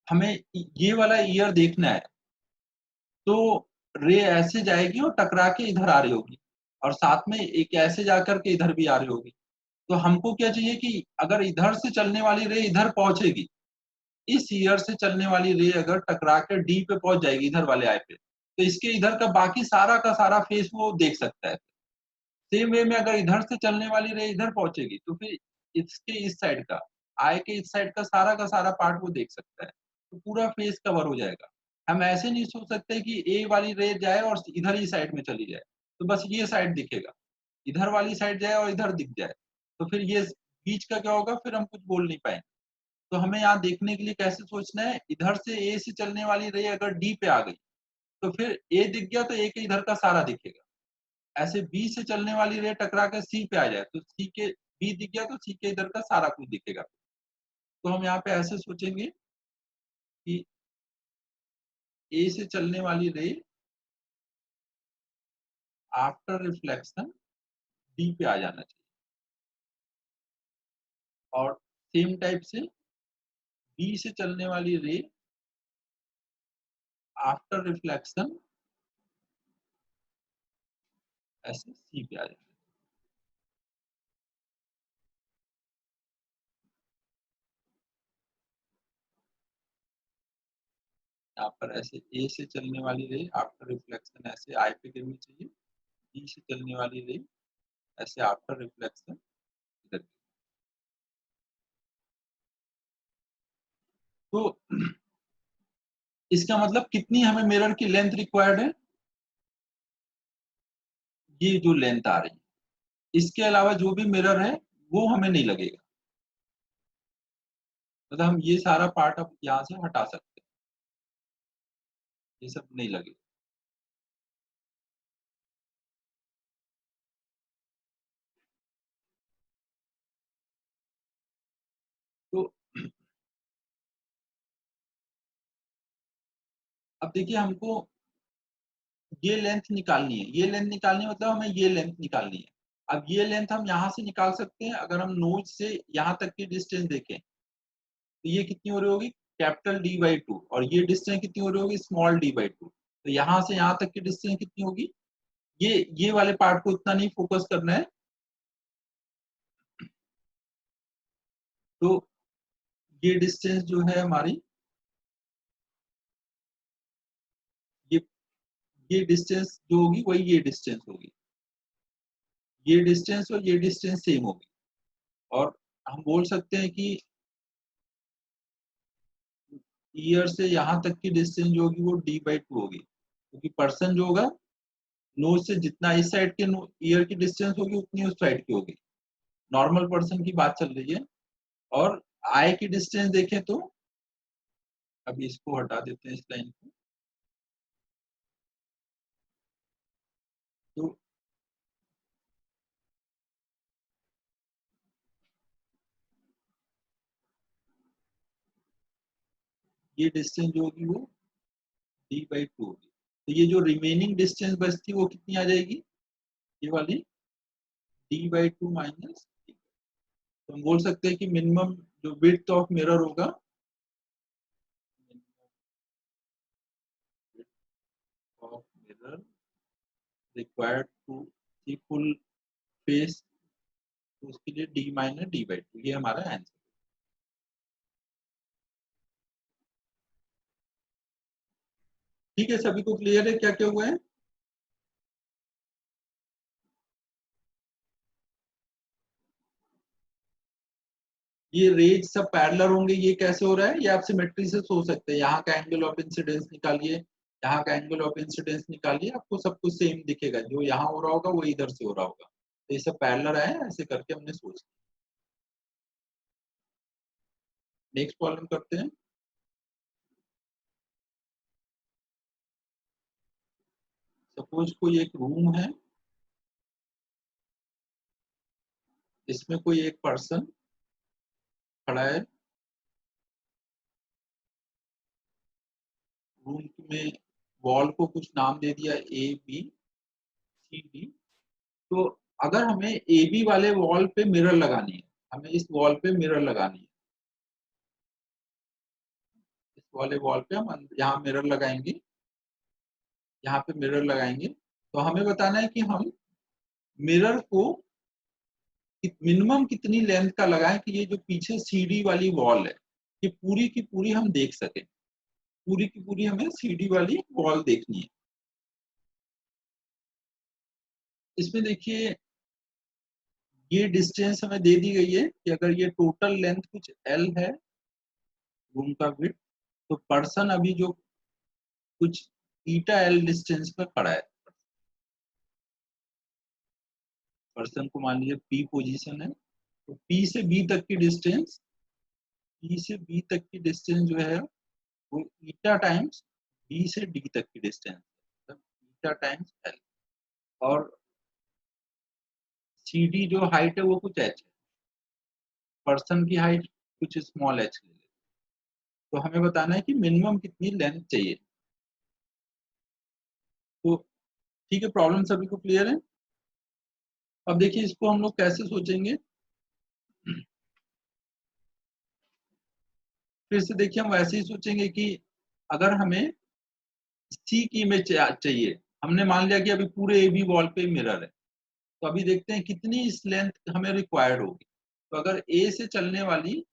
हमें ये वाला ईयर देखना है तो रे ऐसे जाएगी और टकरा के इधर आ रही होगी और साथ में एक ऐसे जाकर के इधर भी आ रही होगी। तो हमको क्या चाहिए कि अगर इधर से चलने वाली रे इधर पहुंचेगी, इस ईयर से चलने वाली रे अगर टकरा कर डी पे पहुंच जाएगी इधर वाले आई पे, तो इसके इधर का बाकी सारा का सारा फेस वो देख सकता है। सेम वे में अगर इधर से चलने वाली रे इधर पहुंचेगी तो फिर इसके इस साइड का, आई के इस साइड का सारा पार्ट वो देख सकता है, तो पूरा फेस कवर हो जाएगा। हम ऐसे नहीं सोच सकते कि ए वाली रे जाए और इधर ही साइड में चली जाए तो बस ये साइड दिखेगा, इधर वाली साइड जाए और इधर दिख जाए तो फिर ये बीच का क्या होगा, फिर हम कुछ बोल नहीं पाएंगे। तो हमें यहाँ देखने के लिए कैसे सोचना है, इधर से ए से चलने वाली रे अगर डी पे आ गई तो फिर ए दिख गया तो ए के इधर का सारा दिखेगा। ऐसे बी से चलने वाली रे टकरा कर सी पे आ जाए तो सी के, बी दिख गया तो सी के इधर का सारा कुछ दिखेगा। तो हम यहाँ पे ऐसे सोचेंगे कि ए से चलने वाली रे आफ्टर रिफ्लेक्शन डी पे आ जाना चाहिए, और सेम टाइप से बी से चलने वाली रे आफ्टर रिफ्लेक्शन ऐसे सी पे आ जाए। यहाँ पर ऐसे ए से चलने वाली रे आफ्टर रिफ्लेक्शन ऐसे आई पे गिरनी चाहिए, बी से चलने वाली रे ऐसे आफ्टर रिफ्लेक्शन इधर। तो इसका मतलब कितनी हमें मिरर की लेंथ रिक्वायर्ड है, ये जो लेंथ आ रही है, इसके अलावा जो भी मिरर है वो हमें नहीं लगेगा। मतलब हम ये सारा पार्ट अब यहाँ से हटा सकते हैं, ये सब नहीं लगे। तो अब देखिए हमको ये लेंथ निकालनी है, ये लेंथ निकालनी है, मतलब हमें ये लेंथ निकालनी है। अब ये लेंथ हम यहाँ से निकाल सकते हैं, अगर हम नोज से यहाँ तक की डिस्टेंस देखें तो ये कितनी हो रही होगी, कैपिटल डी बाई टू, और ये डिस्टेंस कितनी हो रही होगी, स्मॉल डी बाई टू। तो यहाँ से यहाँ तक की डिस्टेंस कितनी होगी, ये वाले पार्ट को इतना नहीं फोकस करना है। तो ये डिस्टेंस जो है हमारी, ये ये डिस्टेंस जो होगी वही ये डिस्टेंस होगी, ये डिस्टेंस और ये डिस्टेंस सेम होगी। और हम बोल सकते हैं कि ईयर से यहाँ तक की डिस्टेंस जो होगी वो डी बाई टू होगी, क्योंकि पर्सन जो होगा नोज से जितना इस साइड के ईयर की डिस्टेंस होगी उतनी उस साइड की होगी, नॉर्मल पर्सन की बात चल रही है। और आई की डिस्टेंस देखें तो, अभी इसको हटा देते हैं इस लाइन को। तो ये डिस्टेंस जो होगी वो डी बाई टू होगी। तो ये जो रिमेनिंग डिस्टेंस बचती है वो कितनी आ जाएगी, ये वाली डी बाई टू माइनस। तो हम बोल सकते हैं कि मिनिमम जो विड्थ ऑफ मिरर होगा, of mirror required to see full face, तो उसके लिए D minus D by two, ये हमारा आंसर। ठीक है, सभी को क्लियर है क्या क्या हुआ है। ये रेज सब पैरेलल होंगे, ये कैसे हो रहा है, ये आप सिमेट्री से सोच सकते हैं। यहाँ का एंगल ऑफ इंसिडेंस निकालिए, यहाँ का एंगल ऑफ इंसिडेंस निकालिए, आपको सब कुछ सेम दिखेगा, जो यहाँ हो रहा होगा वो इधर से हो रहा होगा। तो ये सब पैरेलल है, ऐसे करके हमने सोच। नेक्स्ट प्रॉब्लम करते हैं। सपोज कोई एक रूम है, इसमें कोई एक पर्सन खड़ा है, रूम में वॉल को कुछ नाम दे दिया ए बी सी डी। तो अगर हमें ए बी वाले वॉल पे मिरर लगानी है, हमें इस वॉल पे मिरर लगानी है, इस वाले वॉल पे हम यहाँ मिरर लगाएंगे, यहाँ पे मिरर लगाएंगे। तो हमें बताना है कि हम मिरर को मिनिमम कितनी लेंथ का लगाएं कि ये जो पीछे सीढ़ी वाली वॉल है ये पूरी की पूरी हम देख सकें, पूरी की पूरी हमें सीढ़ी वाली वॉल देखनी है। इसमें देखिए ये डिस्टेंस हमें दे दी गई है कि अगर ये टोटल लेंथ कुछ एल है, रूम का विड्थ, तो पर्सन अभी जो कुछ ईटा एल डिस्टेंस पे खड़ा है, पर्सन को मान लीजिए पी पोजीशन है, तो पी से बी तक की डिस्टेंस, पी से बी तक की डिस्टेंस जो है वो ईटा टाइम्स बी से डी तक की डिस्टेंस, मतलब ईटा टाइम्स एल। और सी डी जो हाइट है वो कुछ एच है, पर्सन की हाइट कुछ स्मॉल एच ले ले। तो हमें बताना है कि मिनिमम कितनी लेंथ चाहिए। तो ठीक है, प्रॉब्लम सभी को क्लियर है। अब देखिए इसको हम लोग कैसे सोचेंगे। फिर से देखिए हम वैसे ही सोचेंगे कि अगर हमें सी की इमेज चाहिए, हमने मान लिया कि अभी पूरे ए बी वॉल पे मिरर है, तो अभी देखते हैं कितनी इस लेंथ हमें रिक्वायर्ड होगी। तो अगर ए से चलने वाली,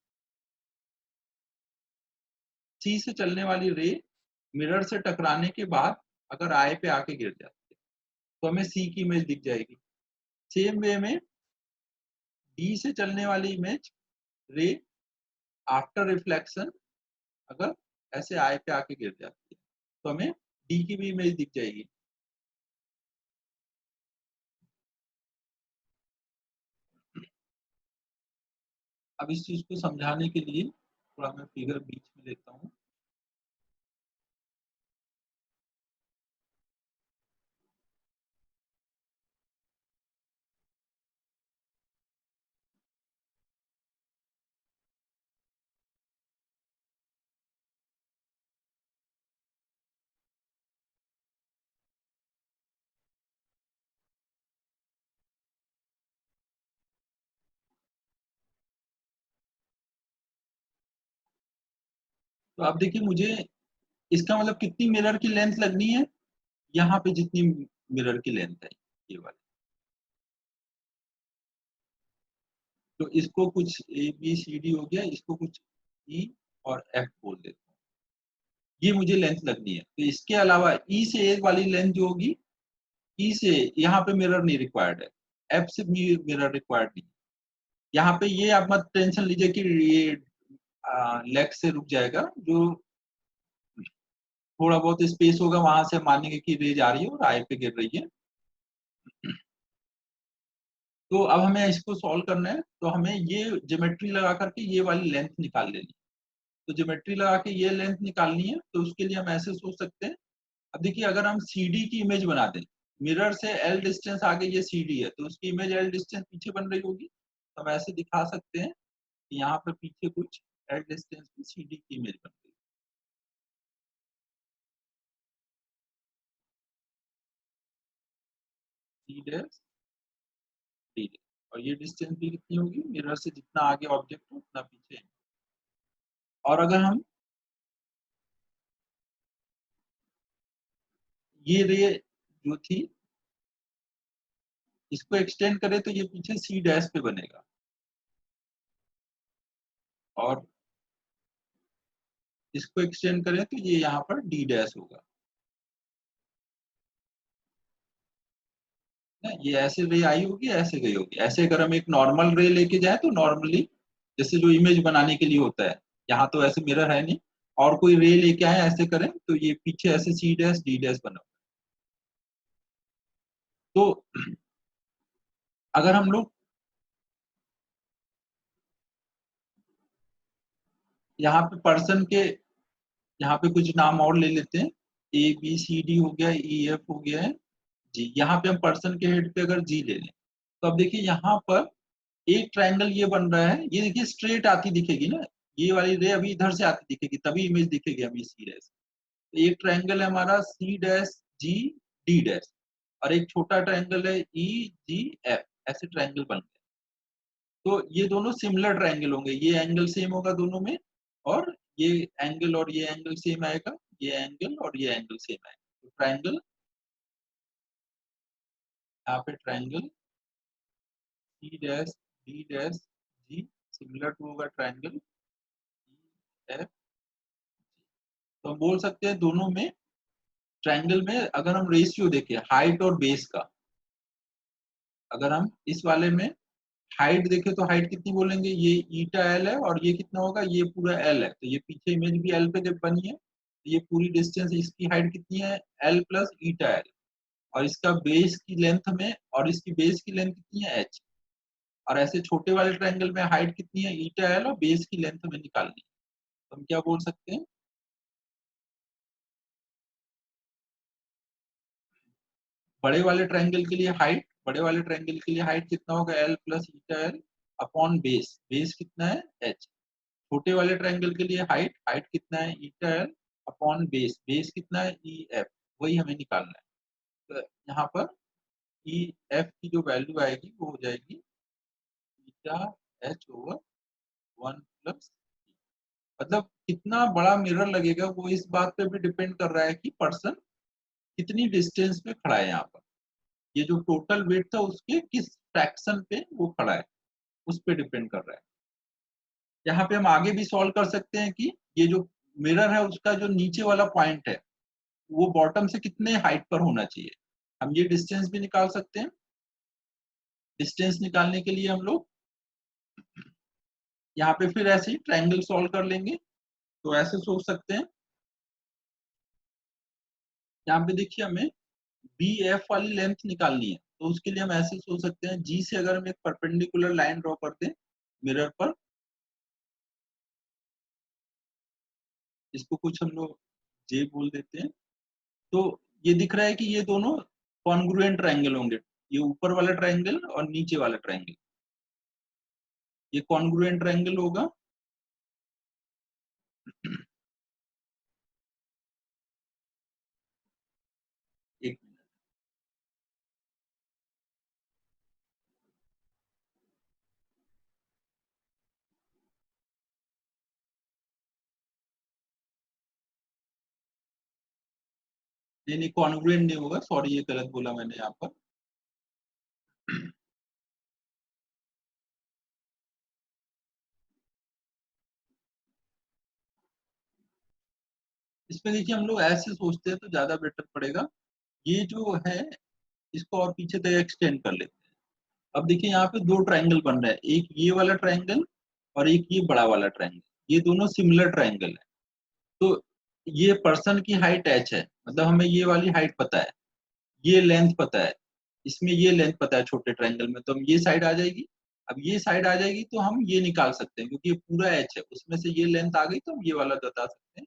सी से चलने वाली रे मिरर से टकराने के बाद अगर आई पे आके गिर जाती है तो हमें सी की इमेज दिख जाएगी। सेम वे में डी से चलने वाली इमेज रे आफ्टर रिफ्लेक्शन अगर ऐसे आई पे आके गिर जाती है तो हमें डी की भी इमेज दिख जाएगी। अब इस चीज को समझाने के लिए थोड़ा मैं फिगर बीच में लेता हूँ। तो अब देखिए मुझे इसका मतलब कितनी मिरर की लेंथ लगनी है, यहाँ पे जितनी मिरर की लेंथ है ये वाली। तो इसको कुछ ए बी सी डी हो गया, इसको कुछ ई और एफ बोल देते हैं, ये मुझे लेंथ लगनी है। तो इसके अलावा ई से ए वाली लेंथ जो होगी, ई से यहाँ पे मिरर नहीं रिक्वायर्ड है, एफ से भी मिरर रिक्वायर्ड नहीं। यहाँ पे ये आप मत टेंशन लीजिए कि ये लेग से रुक जाएगा, जो थोड़ा बहुत स्पेस होगा वहां से मानेंगे कि रेज आ रही है और आई पे गिर रही है। तो अब हमें इसको सॉल्व करना है, तो हमें ये ज्योमेट्री लगा करके ये वाली लेंथ निकाल लेनी है। तो ज्योमेट्री लगा के ये लेंथ निकालनी है, तो उसके लिए हम ऐसे सोच सकते हैं। अब देखिए अगर हम CD की इमेज बना दें, मिरर से L डिस्टेंस आगे ये CD है, तो उसकी इमेज L डिस्टेंस पीछे बन रही होगी, तो हम ऐसे दिखा सकते हैं कि यहाँ पर पीछे कुछ L डिस्टेंस की CD की इमेज बन रही है। C डैश D डैश, और ये डिस्टेंस भी कितनी होगी, मिरर से जितना आगे ऑब्जेक्ट हो उतना पीछे। और अगर हम ये रे जो थी इसको एक्सटेंड करें, तो ये पीछे C डैश पे बनेगा, और इसको एक्सटेंड करें तो ये यहाँ पर D डैश होगा ना। ये ऐसे रे आई होगी, ऐसे गई होगी। ऐसे अगर हम एक नॉर्मल रे लेके जाए तो नॉर्मली जैसे जो इमेज बनाने के लिए होता है, यहाँ तो ऐसे मिरर है नहीं, और कोई रे लेके आए ऐसे करें तो ये पीछे ऐसे C डैश D डैश बना। तो अगर हम लोग यहाँ पे पर्सन के यहाँ पे कुछ नाम और ले लेते हैं, ABCD हो गया, EF हो गया है, जी। यहाँ पे हम पर्सन के हेड पे अगर G ले लें, तो अब देखिए यहाँ पर एक ट्रायंगल ये बन रहा है, ये देखिए स्ट्रेट आती दिखेगी ना, ये वाली रे अभी इधर से आती दिखेगी, तभी इमेज दिखेगी हमें C डैश। तो एक ट्रायंगल है हमारा C dash G D dash, और एक छोटा ट्रायंगल है EGF, ऐसे ट्रायंगल बन गए। तो ये दोनों सिमिलर ट्रायंगल होंगे, ये एंगल सेम होगा दोनों में, और ये एंगल और ये एंगल सेम आएगा, ये एंगल और ये एंगल सेम आएगा। तो ट्रायंगल, यहाँ पे triangle C dash D dash G similar to होगा ट्रायंगल EF। तो हम बोल सकते हैं दोनों में, ट्रायंगल में अगर हम रेशियो देखें हाइट और बेस का, अगर हम इस वाले में हाइट देखें तो हाइट कितनी बोलेंगे, ये ईटा L है, और ये कितना होगा, ये पूरा L है, तो ये पीछे इमेज भी L पे जब बनी है, तो ये पूरी डिस्टेंस इसकी हाइट कितनी है, L प्लस ईटा L, और इसका बेस की लेंथ में, और इसकी बेस की लेंथ कितनी है H। और ऐसे छोटे वाले ट्रायंगल में हाइट कितनी है, ईटा L, और बेस की लेंथ हमें निकालनी है। तो हम क्या बोल सकते हैं, बड़े वाले ट्रायंगल के लिए हाइट, बड़े वाले ट्रायंगल के लिए हाइट कितना होगा, L plus eta L upon base, base कितना है H। छोटे वाले ट्रायंगल के लिए हाइट, हाइट कितना है, ईटा L अपॉन बेस, बेस कितना है, EF, वही हमें निकालना है। तो यहाँ पर EF की जो वैल्यू आएगी वो हो जाएगी ईटा H ओवर 1 प्लस, मतलब कितना बड़ा मिरर लगेगा वो इस बात पे भी डिपेंड कर रहा है कि पर्सन कितनी डिस्टेंस पे खड़ा है। यहाँ पर ये जो टोटल वेट था उसके किस फ्रैक्शन पे वो खड़ा है, उस पे डिपेंड कर रहा है। यहाँ पे हम आगे भी सॉल्व कर सकते हैं कि ये जो मिरर है उसका जो नीचे वाला पॉइंट है वो बॉटम से कितने हाइट पर होना चाहिए, हम ये डिस्टेंस भी निकाल सकते हैं। डिस्टेंस निकालने के लिए हम लोग यहाँ पे फिर ऐसे ही ट्रायंगल सॉल्व कर लेंगे। तो ऐसे सोच सकते हैं, यहाँ पे देखिए हमें BF वाली लेंथ निकालनी है, तो उसके लिए हम ऐसे सोच सकते हैं, G से अगर हम एक परपेंडिकुलर लाइन ड्रॉ करते हैं मिरर पर, इसको कुछ हम लोग जे बोल देते हैं। तो ये दिख रहा है कि ये दोनों कॉन्ग्रुएंट ट्रायंगल होंगे, ये ऊपर वाला ट्रायंगल और नीचे वाला ट्रायंगल, ये कॉन्ग्रुएंट ट्रायंगल होगा। एक मिनट, नहीं नहीं कॉन्ग्रुएंट नहीं होगा, सॉरी ये गलत बोला मैंने यहाँ पर। इसमें देखिए हम लोग ऐसे सोचते हैं तो ज्यादा बेटर पड़ेगा, ये जो है इसको और पीछे तक एक्सटेंड कर लेते हैं। अब देखिए यहाँ पे दो ट्रायंगल बन रहा है, एक ये वाला ट्रायंगल और एक ये बड़ा वाला ट्रायंगल, ये दोनों सिमिलर ट्रायंगल है। तो ये पर्सन की हाइट h है, मतलब हमें ये वाली हाइट पता है, ये लेंथ पता है, इसमें ये लेंथ पता है छोटे ट्रायंगल में, तो हम ये साइड आ जाएगी। अब ये साइड आ जाएगी तो हम ये निकाल सकते हैं, क्योंकि ये पूरा h है, उसमें से ये लेंथ आ गई तो हम ये वाला बता सकते हैं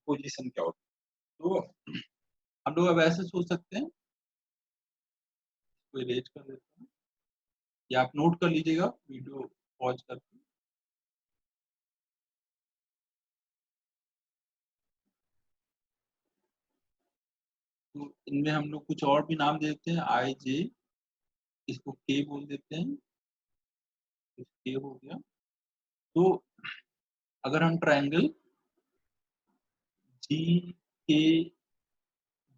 पोजीशन क्या होगी। तो हम लोग अब ऐसे सोच सकते हैं, कोई रेज कर देते हैं या आप नोट कर लीजिएगा वीडियो पॉज करके। तो इनमें हम लोग कुछ और भी नाम देते हैं, आई जे, इसको के बोल देते हैं, के हो गया। तो अगर हम ट्रायंगल जी के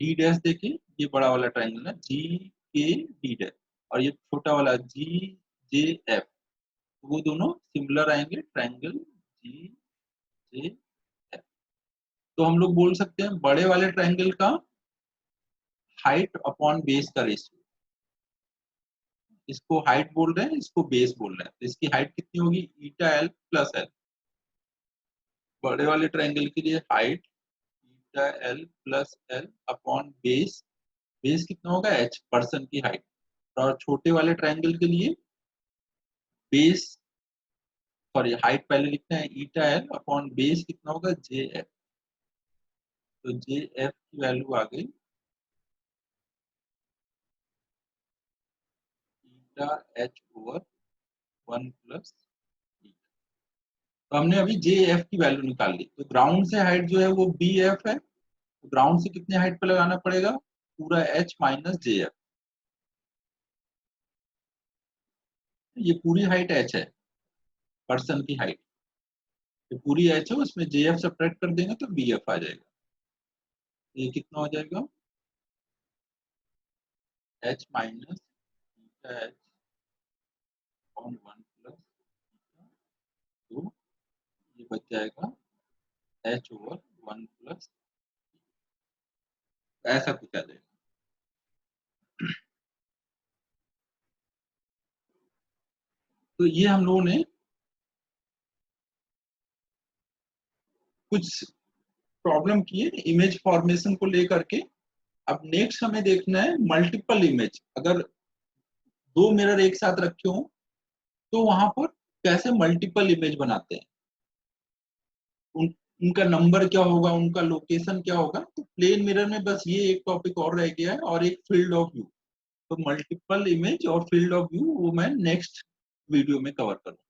डी डैश देखें, ये बड़ा वाला ट्रायंगल है जी के डी डैश, और ये छोटा वाला जी जे एफ, वो दोनों सिमिलर आएंगे ट्रायंगल जी जे एफ। तो हम लोग बोल सकते हैं बड़े वाले ट्रायंगल का हाइट अपॉन बेस का रेशियो, इसको हाइट बोल रहे हैं, इसको बेस बोल रहे हैं, तो इसकी हाइट कितनी होगी ईटा एल प्लस एल। बड़े वाले ट्रायंगल के लिए height eta L plus L upon base, base कितना होगा एच, पर्सन की हाइट। और छोटे वाले ट्रायंगल के लिए बेस, सॉरी हाइट पहले लिखते हैं ईटा एल अपॉन बेस कितना होगा जे एफ। तो जे एफ की वैल्यू आ गई ईटा एच ओवर 1 प्लस। तो हमने अभी जे एफ की वैल्यू निकाल ली, तो ग्राउंड से हाइट जो है वो बी एफ है, तो ग्राउंड से कितने हाइट पे लगाना पड़ेगा, पूरा एच माइनस जे एफ। ये पूरी हाइट एच है, पर्सन की हाइट, ये पूरी एच है, उसमें जे एफ सब्ट्रैक्ट कर देंगे तो बी एफ आ जाएगा। ये कितना हो जाएगा H minus H on 1 plus, तो ये बच जाएगा एच ओवर 1 प्लस, ऐसा कुछ आ जाएगा। तो ये हम लोगों ने कुछ प्रॉब्लम की है इमेज फॉर्मेशन को लेकर के। अब नेक्स्ट हमें देखना है मल्टीपल इमेज, अगर दो मिरर एक साथ रखे हो तो वहां पर कैसे मल्टीपल इमेज बनाते हैं, उन, उनका नंबर क्या होगा, उनका लोकेशन क्या होगा। तो प्लेन मिरर में बस ये एक टॉपिक और रह गया है, और एक फील्ड ऑफ व्यू। तो मल्टीपल इमेज और फील्ड ऑफ व्यू वो मैं नेक्स्ट वीडियो में कवर करूंगा।